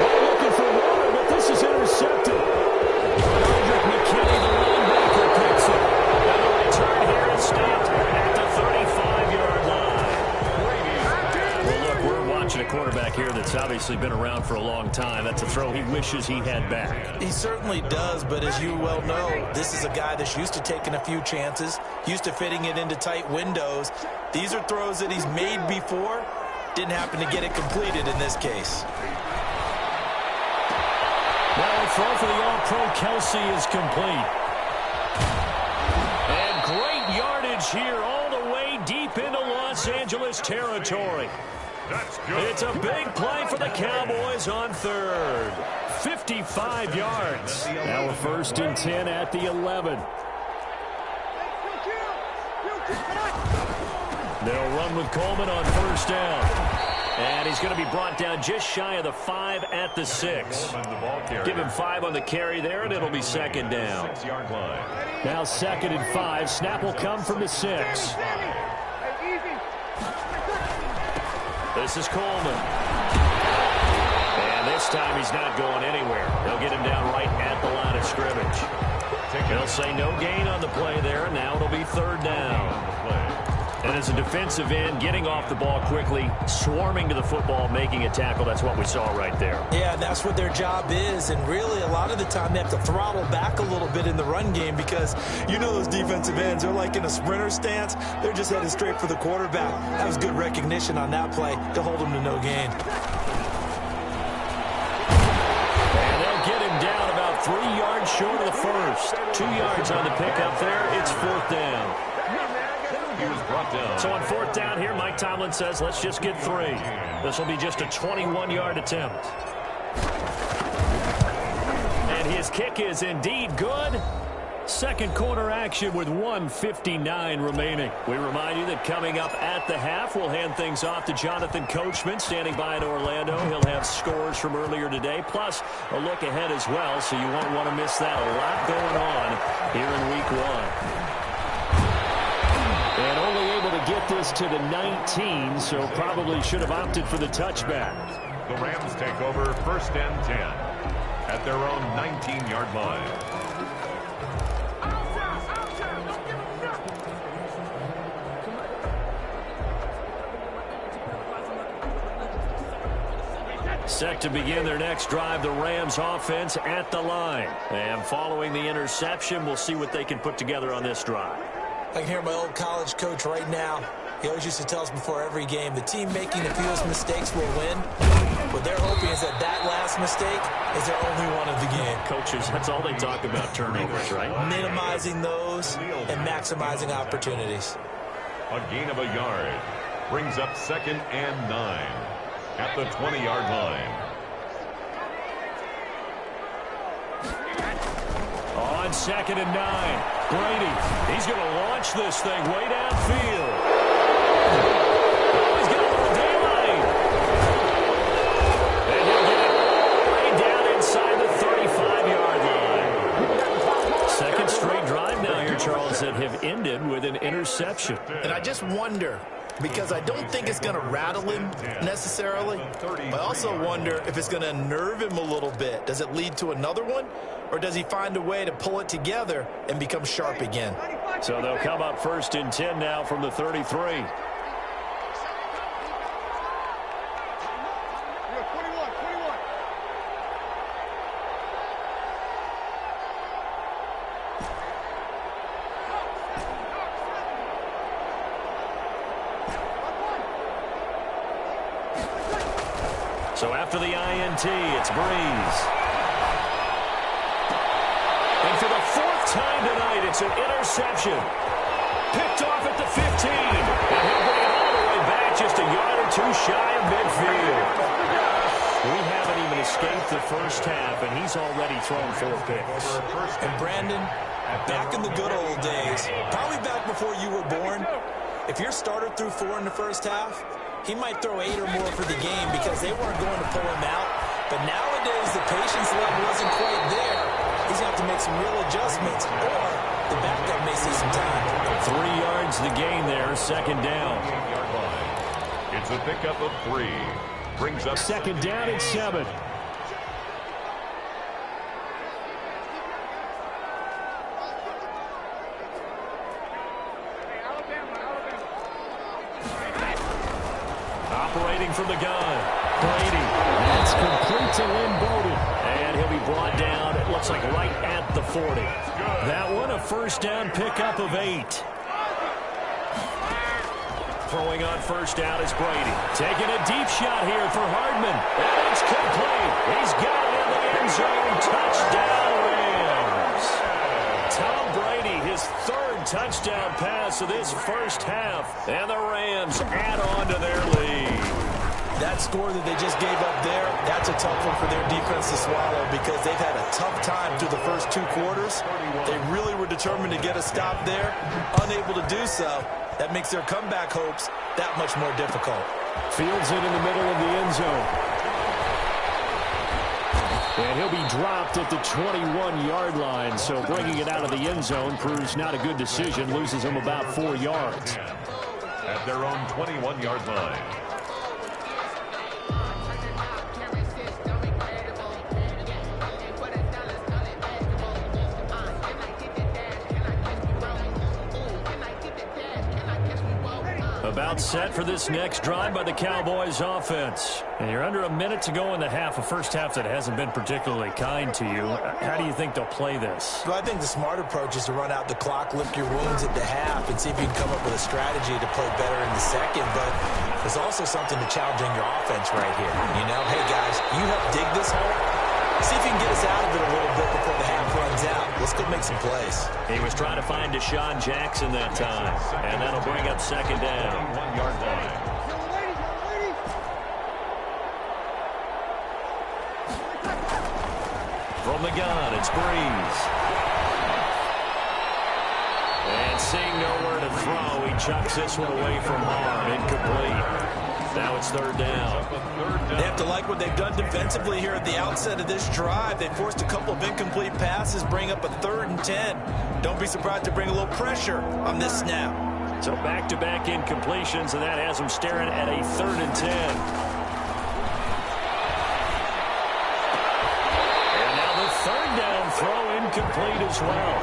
Looking for water, but this is intercepted. McKinney, the linebacker, picks it. And the return here is stopped at the 35-yard line. Well, look, we're watching a quarterback here that's obviously been around for a long time. That's a throw he wishes he had back. He certainly does, but as you well know, this is a guy that's used to taking a few chances, used to fitting it into tight windows. These are throws that he's made before. Didn't happen to get it completed in this case. Well, the throw for the All-Pro Kelsey is complete. And great yardage here all the way deep into Los Angeles territory. That's good. It's a big play for the Cowboys on 3rd. 55 yards. Now we're 1st and 10 at the 11. They'll run with Coleman on 1st down. And he's going to be brought down just shy of the 5 at the 6. Give him 5 on the carry there, and it'll be 2nd down. 6-yard line. Now 2nd and 5. Snap will come from the 6. This is Coleman. And this time he's not going anywhere. They'll get him down right at the line of scrimmage. They'll say no gain on the play there, and now it'll be 3rd down. And as a defensive end, getting off the ball quickly, swarming to the football, making a tackle, that's what we saw right there. Yeah, and that's what their job is. And really, a lot of the time, they have to throttle back a little bit in the run game, because you know those defensive ends, they're like in a sprinter stance. They're just headed straight for the quarterback. That was good recognition on that play to hold him to no gain. And they'll get him down about 3 yards short of the 1st. 2 yards on the pickup there. It's 4th down. So on 4th down here, Mike Tomlin says, let's just get 3. This will be just a 21-yard attempt. And his kick is indeed good. Second quarter action with 1:59 remaining. We remind you that coming up at the half, we'll hand things off to Jonathan Coachman standing by in Orlando. He'll have scores from earlier today, plus a look ahead as well, so you won't want to miss that. A lot going on here in week 1. And only able to get this to the 19, so probably should have opted for the touchback. The Rams take over 1st and 10 at their own 19-yard line. Set to begin their next drive, the Rams offense at the line. And following the interception, we'll see what they can put together on this drive. I can hear my old college coach right now. He always used to tell us before every game, the team making the fewest mistakes will win. What they're hoping is that that last mistake is their only one of the game. Coaches, that's all they talk about, turnovers, right? Minimizing those and maximizing opportunities. A gain of a yard brings up 2nd and 9 at the 20-yard line. On 2nd and 9, Brady, he's going to launch this thing way downfield. Oh, he's got a little daylight. And he'll get it way down inside the 35-yard line. Second straight drive now here, Charles, that have ended with an interception. And I just wonder, because I don't think it's going to rattle him necessarily, but I also wonder if it's going to nerve him a little bit. Does it lead to another one, or does he find a way to pull it together and become sharp again? So they'll come up 1st and 10 now from the 33. So after the INT, it's Breeze. And for the 4th time tonight, it's an interception. Picked off at the 15. And he'll bring it all the way back just a yard or two shy of midfield. We haven't even escaped the first half, and he's already thrown 4 picks. And Brandon, back in the good old days, probably back before you were born, if your starter threw 4 in the first half, he might throw 8 or more for the game because they weren't going to pull him out. But nowadays, the patience level isn't quite there. He's going to have to make some real adjustments, or the backup may see some time. 3 yards the gain there, 2nd down. It's a pickup of 3. Brings up 2nd down and 7. Operating from the gun, Brady. That's complete to Lynn Bowden. And he'll be brought down, it looks like right at the 40. That one, a 1st down pickup of 8. Throwing on 1st down is Brady. Taking a deep shot here for Hardman. And it's complete. He's got it in the end zone. Touchdown, Rams. Tom Brady, his 3rd touchdown pass of this first half. And the Rams add on to their lead. That score that they just gave up there, that's a tough one for their defense to swallow because they've had a tough time through the first 2 quarters. They really were determined to get a stop there, unable to do so. That makes their comeback hopes that much more difficult. Fields it in the middle of the end zone. And he'll be dropped at the 21-yard line, so bringing it out of the end zone proves not a good decision, loses him about 4 yards. At their own 21-yard line. About set for this next drive by the Cowboys offense. And you're under a minute to go in the half, a first half that hasn't been particularly kind to you. How do you think they'll play this? Well, I think the smart approach is to run out the clock, lick your wounds at the half, and see if you can come up with a strategy to play better in the second. But there's also something to challenging your offense right here. You know, hey, guys, you help dig this hole. See if you can get us out of it a little bit before the half runs out. Let's go make some plays. He was trying to find Deshaun Jackson that time, and that'll bring up 2nd down. 1-yard line. From the gun, it's Breeze. And seeing nowhere to throw, he chucks this one away from harm. Incomplete. Now it's third down. They have to like what they've done defensively here at the outset of this drive. They forced a couple of incomplete passes, bring up a 3rd and 10. Don't be surprised to bring a little pressure on this snap. So back-to-back incompletions, and that has them staring at a 3rd and 10. And now the 3rd down throw incomplete as well.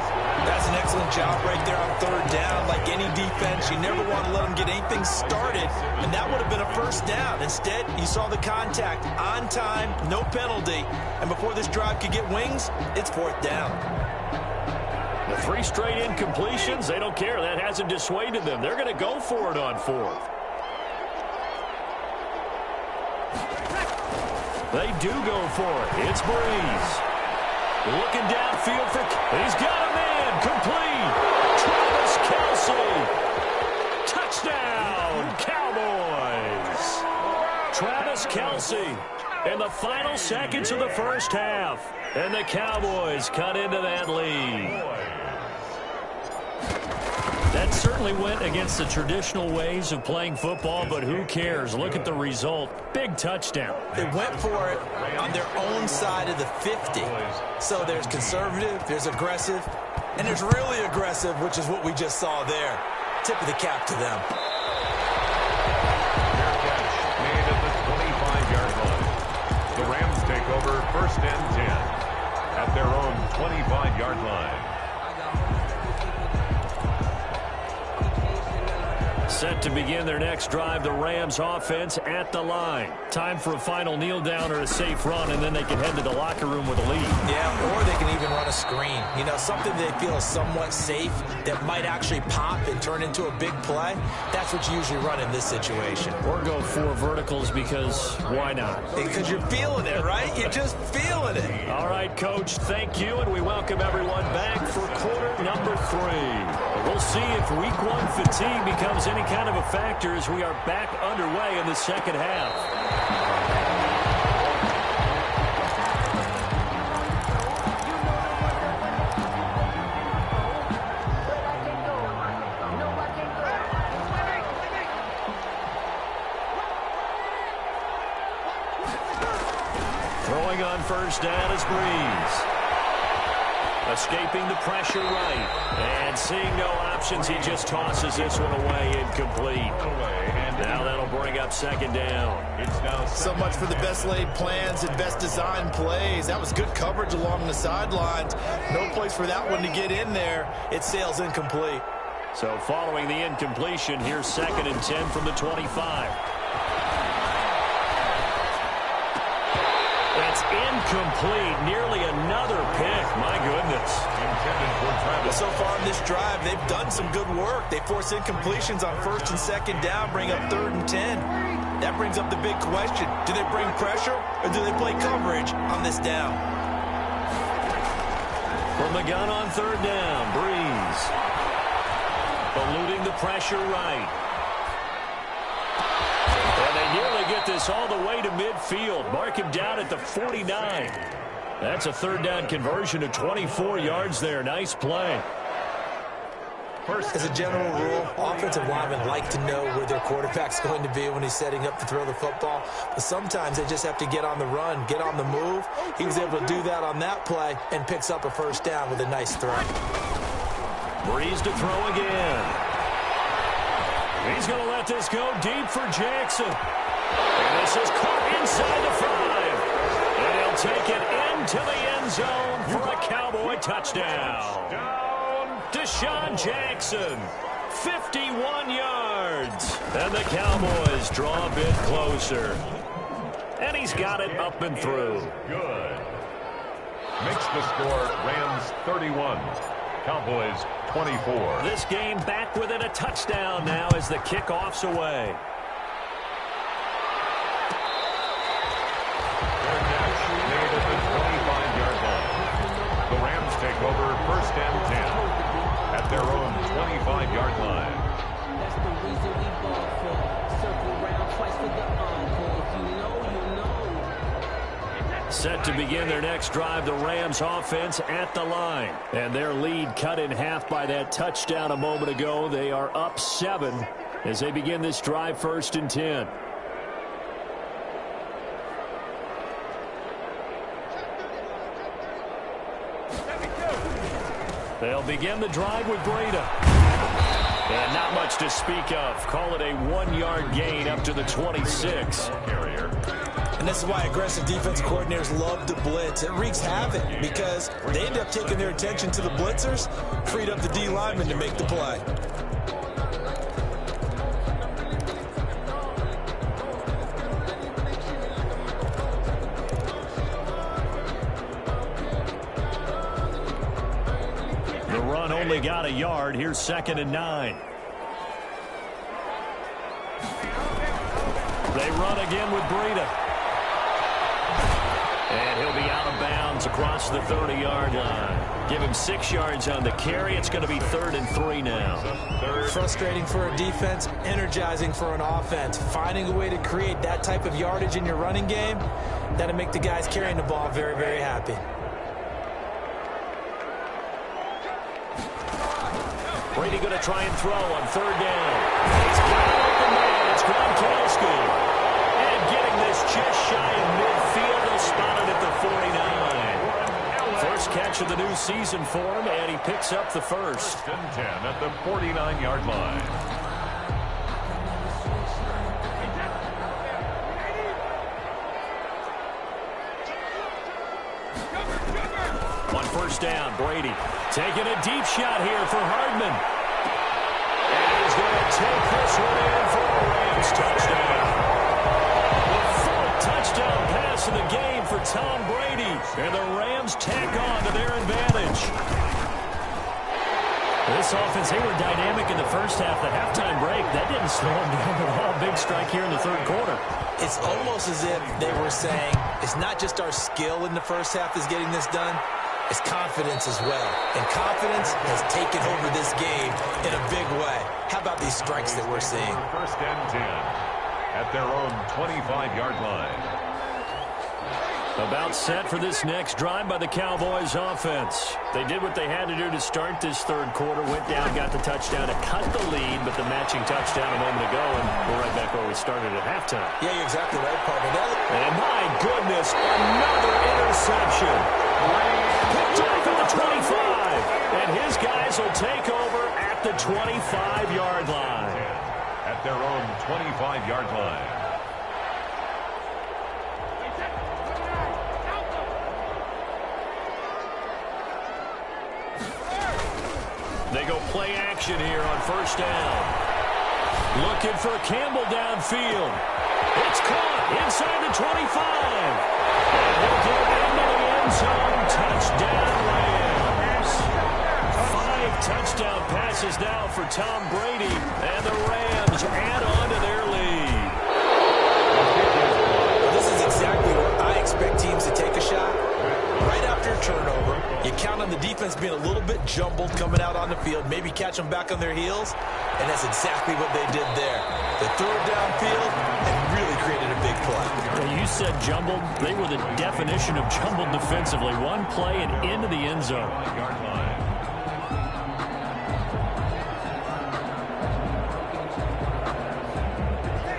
That's an excellent job right there on 3rd down. Like any defense, you never want to let them get anything started, and that would have been a 1st down. Instead, you saw the contact on time, no penalty, and before this drive could get wings, it's 4th down. The 3 straight incompletions, they don't care. That hasn't dissuaded them. They're going to go for it on 4th. They do go for it. It's Breeze. Looking downfield for... He's got a man. Complete. Travis Kelce. Touchdown, Cowboys. Travis Kelce in the final seconds of the first half. And the Cowboys cut into that lead. That certainly went against the traditional ways of playing football, but who cares? Look at the result. Big touchdown. They went for it on their own side of the 50. So there's conservative, there's aggressive, and there's really aggressive, which is what we just saw there. Tip of the cap to them. Fair catch made at the 25-yard line. The Rams take over 1st and 10 at their own 25-yard line. Set to begin their next drive, the Rams offense at the line. Time for a final kneel down or a safe run, and then they can head to the locker room with a lead. Yeah, or they can even run a screen. You know, something they feel is somewhat safe that might actually pop and turn into a big play. That's what you usually run in this situation. Or go 4 verticals because why not? Because you're feeling it, right? You're just feeling it. All right, Coach, thank you, and we welcome everyone back for quarter number 3. We'll see if week 1 fatigue becomes any kind of a factor as we are back underway in the second half. Throwing on 1st down is Breeze. Escaping the pressure right. And seeing no options, he just tosses this one away, incomplete. Now that'll bring up 2nd down. So much for the best laid plans and best designed plays. That was good coverage along the sidelines. No place for that one to get in there. It sails incomplete. So following the incompletion, here's 2nd and 10 from the 25. That's incomplete. Nearly another pick. My goodness. So far in this drive, they've done some good work. They force incompletions on 1st and 2nd down, bring up 3rd and 10. That brings up the big question. Do they bring pressure or do they play coverage on this down? From the gun on 3rd down, Breeze. Eluding the pressure right. And they nearly get this all the way to midfield. Mark him down at the 49. That's a 3rd down conversion to 24 yards there. Nice play. As a general rule, offensive linemen like to know where their quarterback's going to be when he's setting up to throw the football. But sometimes they just have to get on the run, get on the move. He was able to do that on that play and picks up a 1st down with a nice throw. Breeze to throw again. He's going to let this go deep for Jackson. And this is caught inside the 5. And he'll take it into the end zone for a Cowboy touchdown. Deshaun Jackson, 51 yards. And the Cowboys draw a bit closer. And he's got it up and through. Good. Makes the score Rams 31. Cowboys 24. This game back within a touchdown now as the kickoff's away. Fair catch made at the 25-yard line. The Rams take over 1st and 10 at their own 25-yard line. That's the reason we ball for. Circle round twice for the encore. If you know, you know. Set to begin their next drive, the Rams offense at the line. And their lead cut in half by that touchdown a moment ago. They are up 7 as they begin this drive, 1st and 10. They'll begin the drive with Breida. And not much to speak of. Call it a 1-yard gain up to the 26. And this is why aggressive defensive coordinators love to blitz. It wreaks havoc because they end up taking their attention to the blitzers, freed up the D lineman to make the play. The run only got a yard. Here's 2nd and 9. They run again with Breida. And he'll be out of bounds across the 30-yard line. Give him 6 yards on the carry. It's going to be 3rd and 3 now. Frustrating for a defense, energizing for an offense. Finding a way to create that type of yardage in your running game, that'll make the guys carrying the ball very, very happy. Brady going to try and throw on 3rd down. He's got an open man. It's Gronkowski. And getting this just shy of midfield. They'll spot it at the 49. First catch of the new season for him, and he picks up the first. 1st and 10 at the 49-yard line. On 1st down, Brady taking a deep shot here for Hardman. And he's going to take this one in for a Rams touchdown. The 4th touchdown pass of the game for Tom Brady. And the Rams tack on to their advantage. This offense, they were dynamic in the first half. The halftime break, that didn't slow them down at all. Big strike here in the 3rd quarter. It's almost as if they were saying, it's not just our skill in the first half that's getting this done. It's confidence as well. And confidence has taken over this game in a big way. How about these strikes that we're seeing? 1st and 10 at their own 25-yard line. About set for this next drive by the Cowboys offense. They did what they had to do to start this 3rd quarter. Went down, got the touchdown to cut the lead, but the matching touchdown a moment ago, and we're right back where we started at halftime. Yeah, you're exactly right, partner. And my goodness, another interception. Picked off at the 25. And his guys will take over at the 25-yard line. At their own 25-yard line. They go play action here on 1st down. Looking for Campbell downfield. It's caught inside the 25. And he'll get into the end zone. Touchdown, Rams. 5 touchdown passes now for Tom Brady. And the Rams add on to their lead. This is exactly where I expect teams to take a shot. Right after a turnover, you count on the defense being a little bit jumbled coming out on the field, maybe catch them back on their heels, and that's exactly what they did there. They threw it downfield and really created a big play. Well, you said jumbled. They were the definition of jumbled defensively. One play and into the end zone.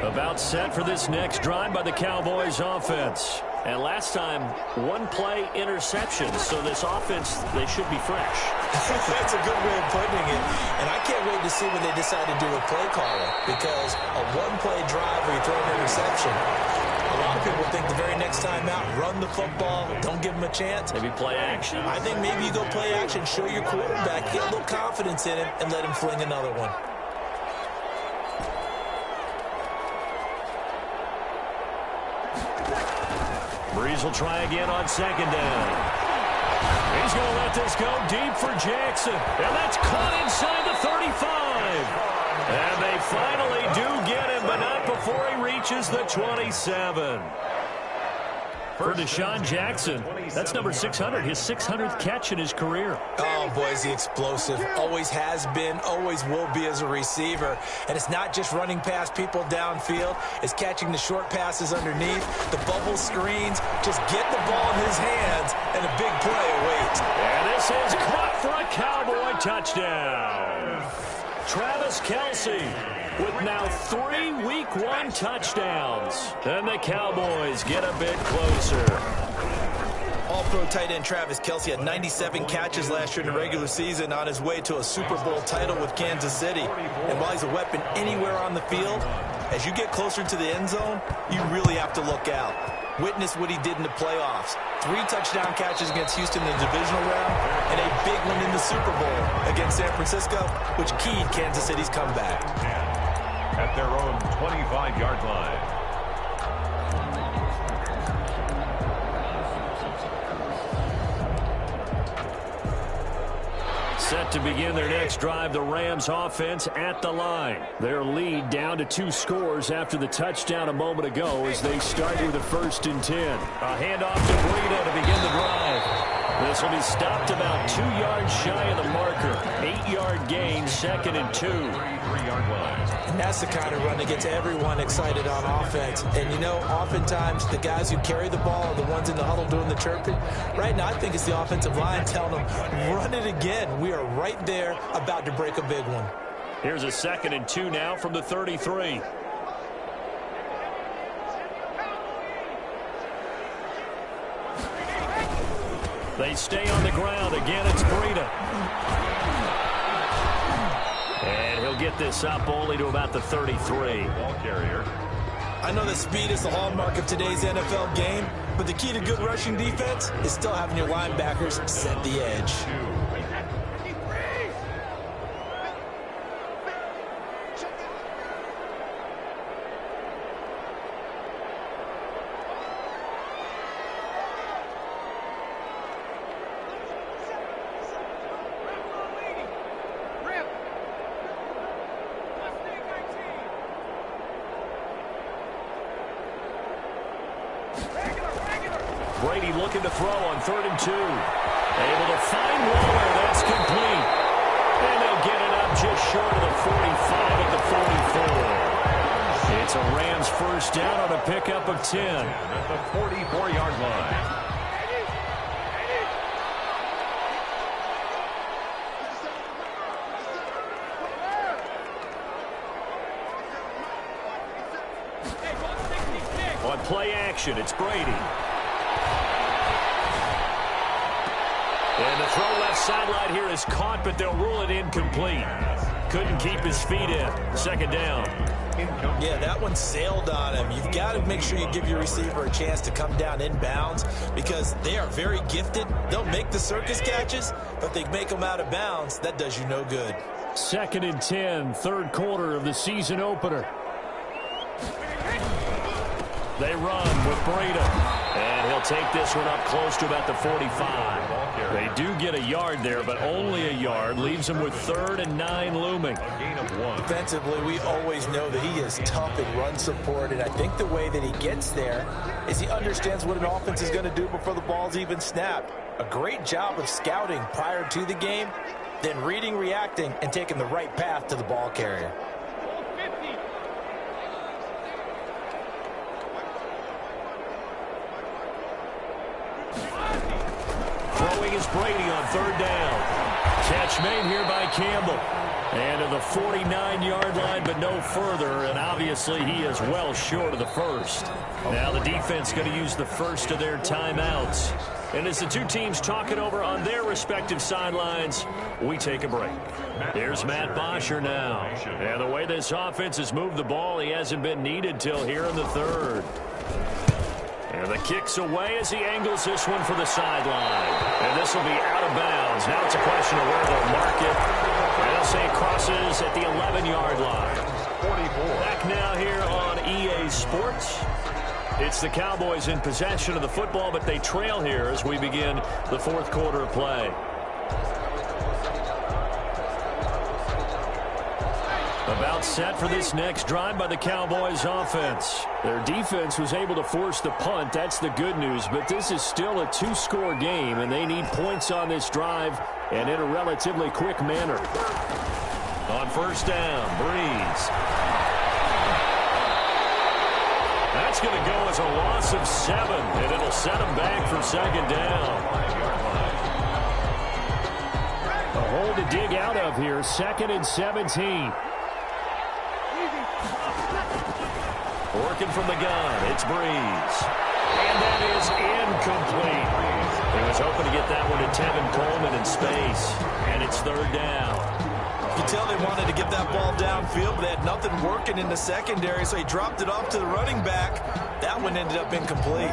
About set for this next drive by the Cowboys offense. And last time, 1-play interception. So this offense, they should be fresh. That's a good way of putting it. And I can't wait to see when they decide to do a play caller. Because a 1-play drive where you throw an interception, a lot of people think the very next time out, run the football, don't give them a chance. Maybe play action. I think maybe you go play action, show your quarterback, get a little confidence in him, and let him fling another one. Breeze will try again on 2nd down. He's going to let this go deep for Jackson. And that's caught inside the 35. And they finally do get him, but not before he reaches the 27. for Deshaun Jackson. That's number 600, his 600th catch in his career. Oh, boy, is he explosive. Always has been, always will be as a receiver. And it's not just running past people downfield. It's catching the short passes underneath, the bubble screens. Just get the ball in his hands, and a big play awaits. And this is caught for a Cowboy touchdown. Travis Kelce with now 3 Week 1 touchdowns. And the Cowboys get a bit closer. All-pro tight end Travis Kelce had 97 catches last year in the regular season on his way to a Super Bowl title with Kansas City. And while he's a weapon anywhere on the field, as you get closer to the end zone, you really have to look out. Witness what he did in the playoffs. 3 touchdown catches against Houston in the divisional round, and a big one in the Super Bowl against San Francisco, which keyed Kansas City's comeback. At their own 25-yard line. Set to begin their next drive, the Rams offense at the line. Their lead down to 2 scores after the touchdown a moment ago as they start with a 1st and 10. A handoff to Breida to begin the drive. This will be stopped about 2 yards shy of the marker. 8-yard gain, 2nd and 2. 33-yard line. And that's the kind of run that gets everyone excited on offense. And, you know, oftentimes the guys who carry the ball are the ones in the huddle doing the chirping. Right now, I think it's the offensive line telling them, run it again. We are right there about to break a big one. Here's a 2nd and 2 now from the 33. They stay on the ground. Again, it's Breida. And he'll get this up only to about the 33. Ball carrier. I know that speed is the hallmark of today's NFL game, but the key to good rushing defense is still having your linebackers set the edge. Brady looking to throw on 3rd and 2. Able to find Waller. That's complete. And they'll get it up just short of the 45 at the 44. It's a Rams 1st down on a pickup of 10. At the 44-yard line. On play action, it's Brady. And the throw left sideline here is caught, but they'll rule it incomplete. Couldn't keep his feet in. 2nd down. Yeah, that one sailed on him. You've got to make sure you give your receiver a chance to come down inbounds because they are very gifted. They'll make the circus catches, but they make them out of bounds. That does you no good. 2nd and 10, 3rd quarter of the season opener. They run with Breida. And he'll take this one up close to about the 45. They do get a yard there, but only a yard. Leaves them with 3rd and 9 looming. A gain of 1. Defensively, we always know that he is tough in run support, and I think the way that he gets there is he understands what an offense is going to do before the ball's even snapped. A great job of scouting prior to the game, then reading, reacting, and taking the right path to the ball carrier. Throwing is Brady on 3rd down. Catch made here by Campbell. And to the 49-yard line, but no further. And obviously he is well short of the 1st. Now the defense going to use the 1st of their timeouts. And as the 2 teams talk it over on their respective sidelines, we take a break. Here's Matt Bosher now. And the way this offense has moved the ball, he hasn't been needed till here in the 3rd. And the kick's away as he angles this one for the sideline. And this will be out of bounds. Now it's a question of where they'll mark it. And they'll say it crosses at the 11-yard line. 44. Back now here on EA Sports. It's the Cowboys in possession of the football, but they trail here as we begin the 4th quarter of play. About set for this next drive by the Cowboys offense. Their defense was able to force the punt. That's the good news. But this is still a two-score game, and they need points on this drive and in a relatively quick manner. On first down, Breeze. That's going to go as a loss of 7, and it'll set them back for second down. A hole to dig out of here, 2nd and 17. Working from the gun, it's Breeze. And that is incomplete. He was hoping to get that one to Tevin Coleman in space. And it's 3rd down. You can tell they wanted to get that ball downfield, but they had nothing working in the secondary, so he dropped it off to the running back. That one ended up incomplete.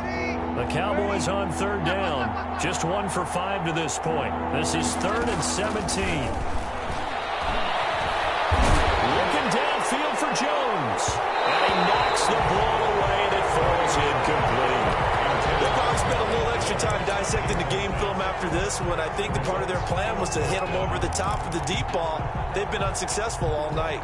The Cowboys on 3rd down. Just 1 for 5 to this point. This is 3rd and 17. Looking downfield for Jones. And he knocks the ball away, and it falls incomplete. They'll probably spend a little extra time dissecting the game film after this one. I think the part of their plan was to hit them over the top of the deep ball. They've been unsuccessful all night.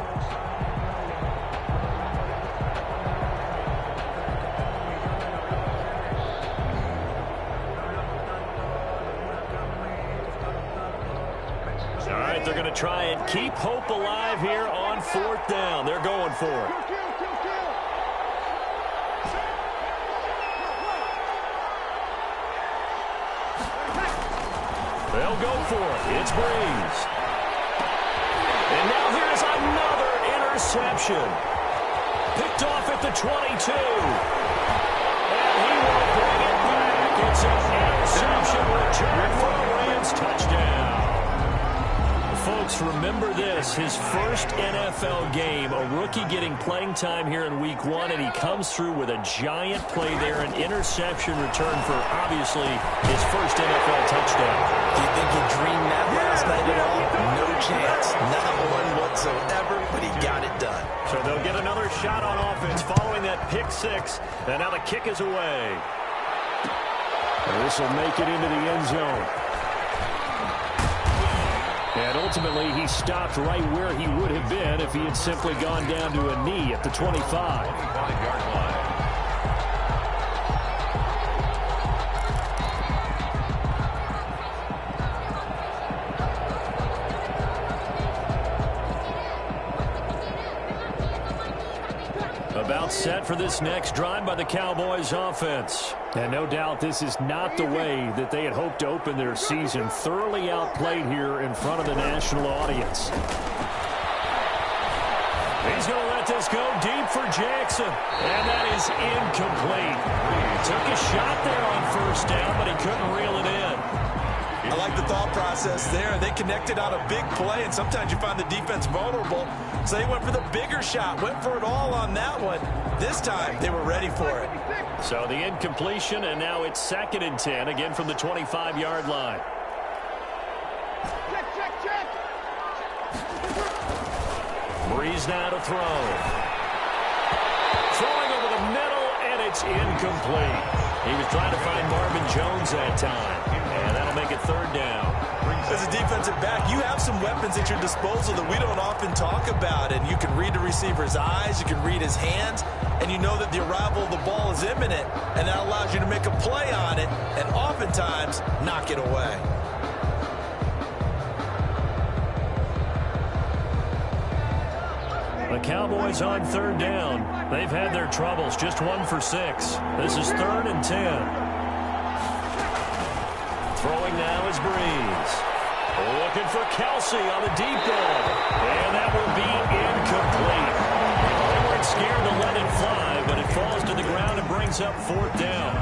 All right, they're going to try and keep hope alive here on 4th down. They're going for it. They'll go for it. It's Breeze. And now here's another interception. Picked off at the 22. And he will bring it back. It's an interception return for a Rams touchdown. Folks, remember this, his first NFL game, a rookie getting playing time here in week 1, and he comes through with a giant play there, an interception return for, obviously, his first NFL touchdown. Do you think he dreamed that last night at all? No chance. Not one whatsoever, but he got it done. So they'll get another shot on offense following that pick 6, and now the kick is away. This will make it into the end zone. And ultimately, he stopped right where he would have been if he had simply gone down to a knee at the 25. 25-yard line. About set for this next drive by the Cowboys offense. And no doubt this is not the way that they had hoped to open their season. Thoroughly outplayed here in front of the national audience. He's going to let this go deep for Jackson. And that is incomplete. Took a shot there on first down, but he couldn't reel it in. I like the thought process there. They connected on a big play, and sometimes you find the defense vulnerable. So they went for the bigger shot, went for it all on that one. This time, they were ready for it. So the incompletion, and now it's 2nd and 10, again from the 25-yard line. Check. Breeze now to throw. Throwing over the middle, and it's incomplete. He was trying to find Marvin Jones that time, and that'll make it 3rd down. As a defensive back, you have some weapons at your disposal that we don't often talk about, and you can read the receiver's eyes, you can read his hands, and you know that the arrival of the ball is imminent, and that allows you to make a play on it, and oftentimes knock it away. The Cowboys on 3rd down. They've had their troubles, just 1 for 6. This is 3rd and 10. Throwing now is Breeze. Looking for Kelsey on the deep ball. And that will be incomplete. They weren't scared to let it fly, but it falls to the ground and brings up 4th down.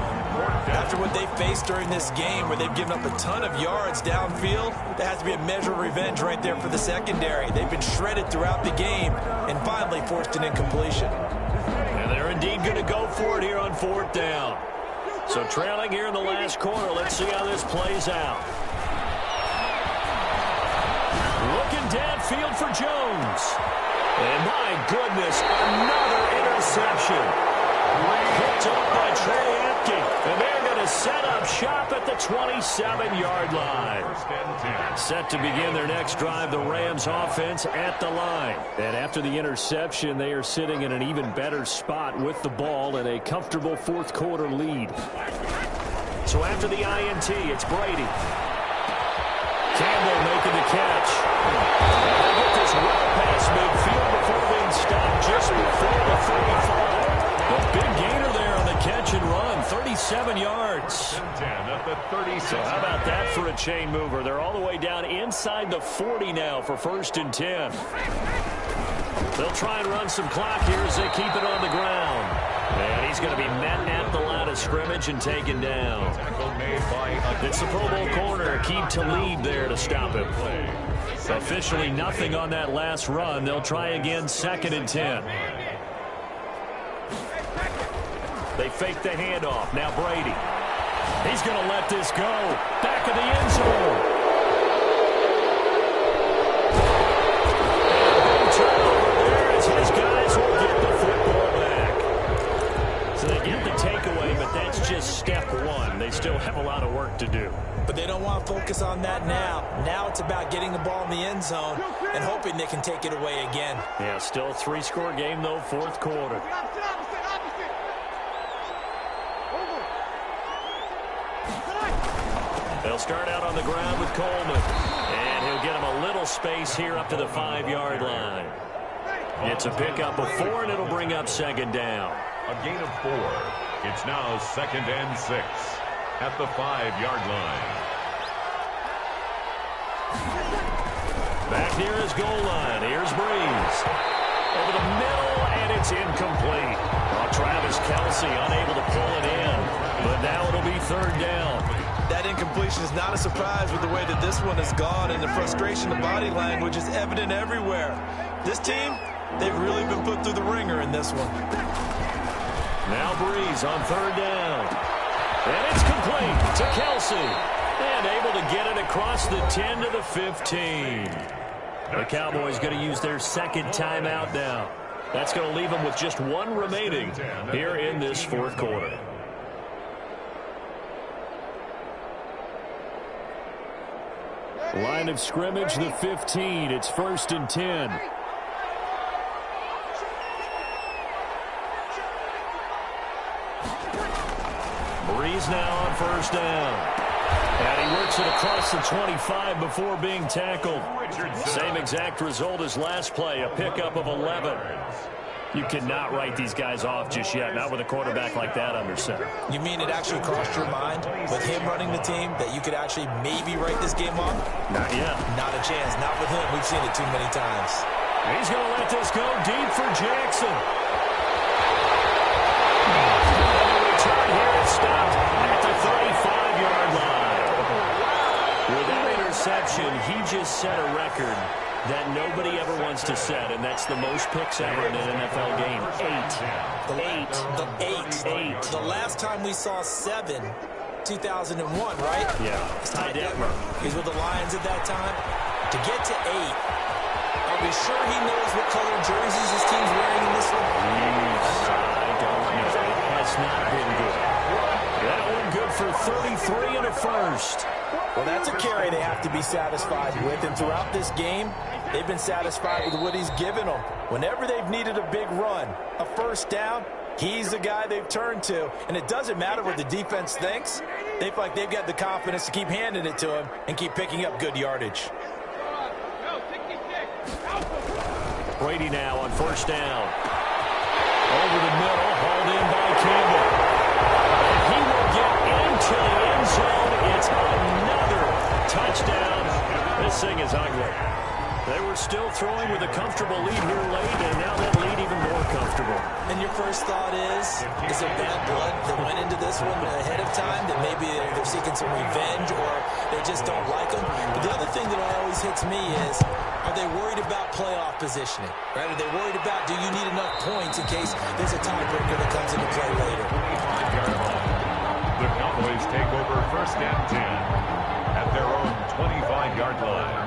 After what they faced during this game, where they've given up a ton of yards downfield, there has to be a measure of revenge right there for the secondary. They've been shredded throughout the game and finally forced an incompletion. And they're indeed going to go for it here on 4th down. So trailing here in the last quarter, let's see how this plays out. Looking downfield for Jones. And my goodness, another interception. Picked up by Trey Epke. And they're going to set up shop at the 27-yard line. Set to begin their next drive, the Rams offense at the line. And after the interception, they are sitting in an even better spot with the ball and a comfortable fourth quarter lead. So after the INT, it's Brady. Campbell making the catch. They get this well past midfield before being stopped just before the 35. A big gainer there on the catch and run, 37 yards. So how about that for a chain mover? They're all the way down inside the 40 now for 1st and 10. They'll try and run some clock here as they keep it on the ground. And he's going to be met at the line of scrimmage and taken down. It's the Pro Bowl corner, Aqib Talib there to stop him. Officially nothing on that last run. They'll try again, 2nd and 10. They fake the handoff. Now Brady. He's going to let this go. Back of the end zone. And turnover there as his guys will get the football back. So they get the takeaway, but that's just step one. They still have a lot of work to do. But they don't want to focus on that now. Now it's about getting the ball in the end zone and hoping they can take it away again. Yeah, still a 3-score game, though, fourth quarter. They'll start out on the ground with Coleman. And he'll get him a little space here up to the 5-yard line. It's a pickup of 4, and it'll bring up 2nd down. A gain of 4. It's now 2nd and 6 at the 5-yard line. Back near his goal line. Here's Breeze. Over the middle, and it's incomplete. Travis Kelce unable to pull it in. But now it'll be 3rd down. That incompletion is not a surprise with the way that this one has gone, and the frustration, the body language is evident everywhere. This team, they've really been put through the ringer in this one. Now Breeze on 3rd down. And it's complete to Kelce. And able to get it across the 10 to the 15. The Cowboys going to use their 2nd timeout now. That's going to leave them with just 1 remaining here in this fourth quarter. Line of scrimmage, the 15. It's 1st and 10. Breeze now on 1st down. And he works it across the 25 before being tackled. Same exact result as last play, a pickup of 11. You cannot write these guys off just yet, not with a quarterback like that under center. You mean it actually crossed your mind with him running the team that you could actually maybe write this game off? Not yet. Not a chance. Not with him. We've seen it too many times. He's going to let this go deep for Jackson. Return here is stopped at the 35-yard line. With that interception, he just set a record that nobody ever wants to set, and that's the most picks ever in an NFL game. 8. The last time we saw 7, 2001, right? Yeah. Ty Detmer. He was with the Lions at that time. To get to 8, are we sure he knows what color jerseys his team's wearing in this one? I don't know. It has not been good. That one good for 33 and a first. Well, that's a carry they have to be satisfied with, and throughout this game, they've been satisfied with what he's given them. Whenever they've needed a big run, a 1st down, he's the guy they've turned to. And it doesn't matter what the defense thinks. They feel like they've got the confidence to keep handing it to him and keep picking up good yardage. Brady now on 1st down. Over the middle, hauled in by Campbell. And he will get into the end zone. It's another touchdown. This thing is ugly. They were still throwing with a comfortable lead here late, and now that lead even more comfortable. And your first thought is there bad blood that went into this one ahead of time, that maybe they're seeking some revenge or they just don't like them? But the other thing that always hits me is, are they worried about playoff positioning? Right? Are they worried about, do you need enough points in case there's a tiebreaker that comes into play later? The Cowboys take over 1st and 10 at their own 25-yard line.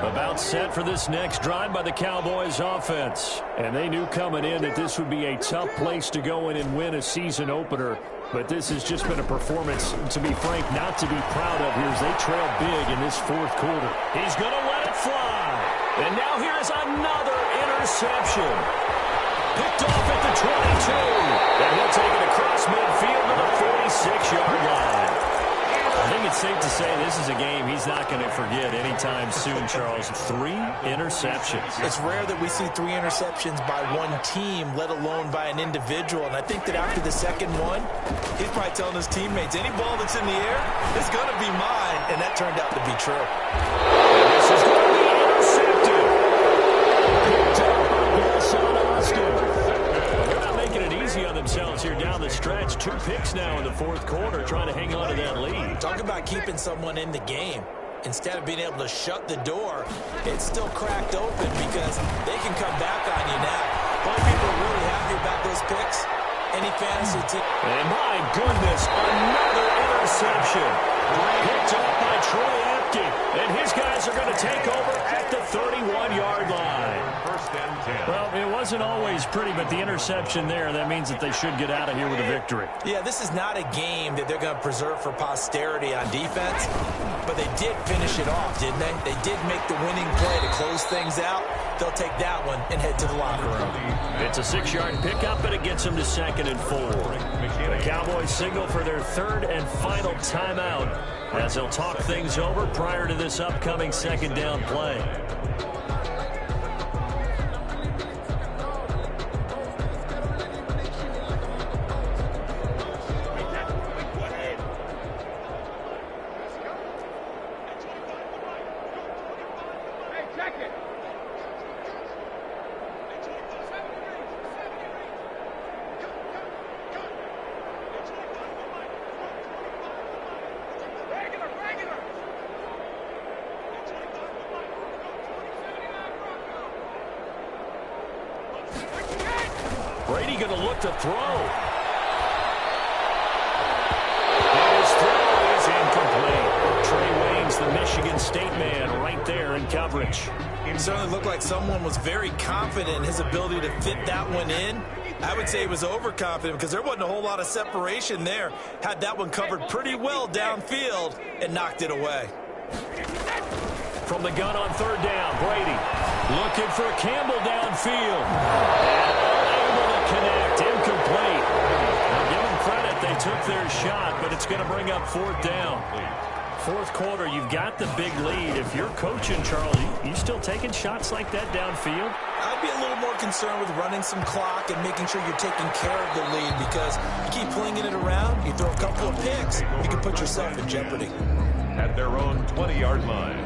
About set for this next drive by the Cowboys offense. And they knew coming in that this would be a tough place to go in and win a season opener. But this has just been a performance, to be frank, not to be proud of here as they trail big in this fourth quarter. He's going to let it fly. And now here is another interception. Picked off at the 22. And he'll take it across midfield to the 46-yard line. I think it's safe to say this is a game he's not going to forget anytime soon, Charles. 3 interceptions. It's rare that we see 3 interceptions by one team, let alone by an individual. And I think that after the second one, he's probably telling his teammates, any ball that's in the air is going to be mine. And that turned out to be true. And this is going to be intercepted. Picked up by Gasson Austin. They're not making it easy on themselves here down the stretch. 2 picks now in the fourth quarter, trying to hang on to that lead. Talk about keeping someone in the game. Instead of being able to shut the door, it's still cracked open because they can come back on you now. A lot of people are really happy about those picks. Any fantasy team. And my goodness, another interception. Picked up by Troy Apke. And his guys are going to take over at the 31-yard line. First and 10. Well, it wasn't always pretty, but the interception there, that means that they should get out of here with a victory. Yeah, this is not a game that they're going to preserve for posterity on defense, but they did finish it off, didn't they? They did make the winning play to close things out. They'll take that one and head to the locker room. It's a 6-yard pickup, and it gets them to 2nd and 4. The Cowboys signal for their 3rd and final timeout as they'll talk things over prior to this upcoming 2nd down play. Brady going to look to throw. His throw is incomplete. Trey Waynes, the Michigan State man, right there in coverage. It certainly looked like someone was very confident in his ability to fit that one in. I would say he was overconfident because there wasn't a whole lot of separation there. Had that one covered pretty well downfield and knocked it away. From the gun on 3rd down, Brady looking for Campbell downfield. And unable to connect, incomplete. Now give them credit, they took their shot, but it's going to bring up 4th down. 4th quarter, you've got the big lead. If you're coaching, Charles, you still taking shots like that downfield? I'd be a little more concerned with running some clock and making sure you're taking care of the lead because you keep flinging it around, you throw a couple of picks, you can put yourself in jeopardy. At their own 20-yard line.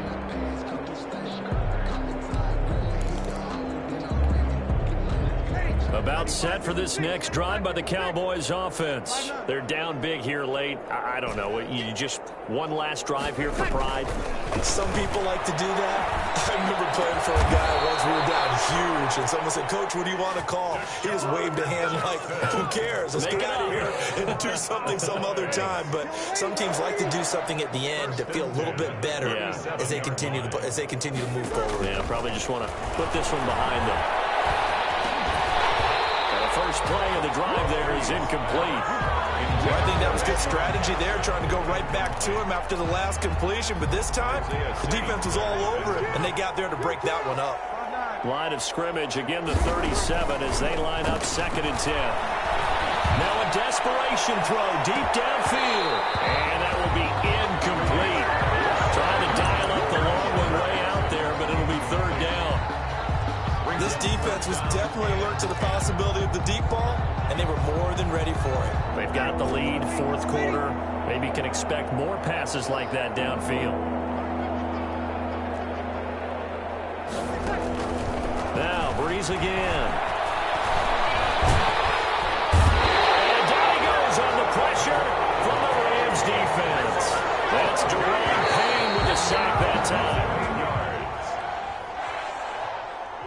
About set for this next drive by the Cowboys offense. They're down big here late. I don't know. You just one last drive here for pride? Some people like to do that. I remember playing for a guy once. We were down huge, and someone said, "Coach, what do you want to call?" He just waved a hand like, who cares? Let's get out of here and do something some other time. But some teams like to do something at the end to feel a little bit better as they continue to move forward. Yeah, probably just want to put this one behind them. First play of the drive there is incomplete. Well, I think that was good strategy there, trying to go right back to him after the last completion. But this time, the defense was all over it, and they got there to break that one up. Line of scrimmage, again the 37 as they line up 2nd and 10. Now a desperation throw deep downfield. And that will be incomplete. Trying to dial up the long one way out there, but it'll be 3rd down. This defense was definitely alert to the possibility of the deep ball, and they were more than ready for it. They've got the lead, 4th quarter. Maybe can expect more passes like that downfield. Now, Breeze again. And down he goes on the pressure from the Rams defense. That's Deron Payne with a sack that time.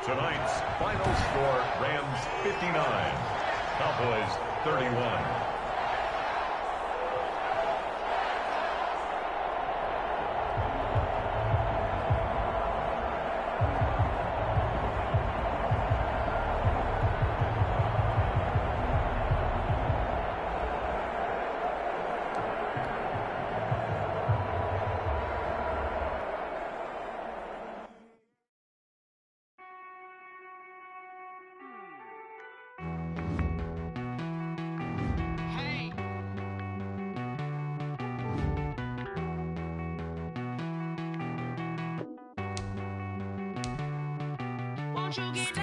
Tonight's final score, Rams 59, Cowboys 31. Won't you get down?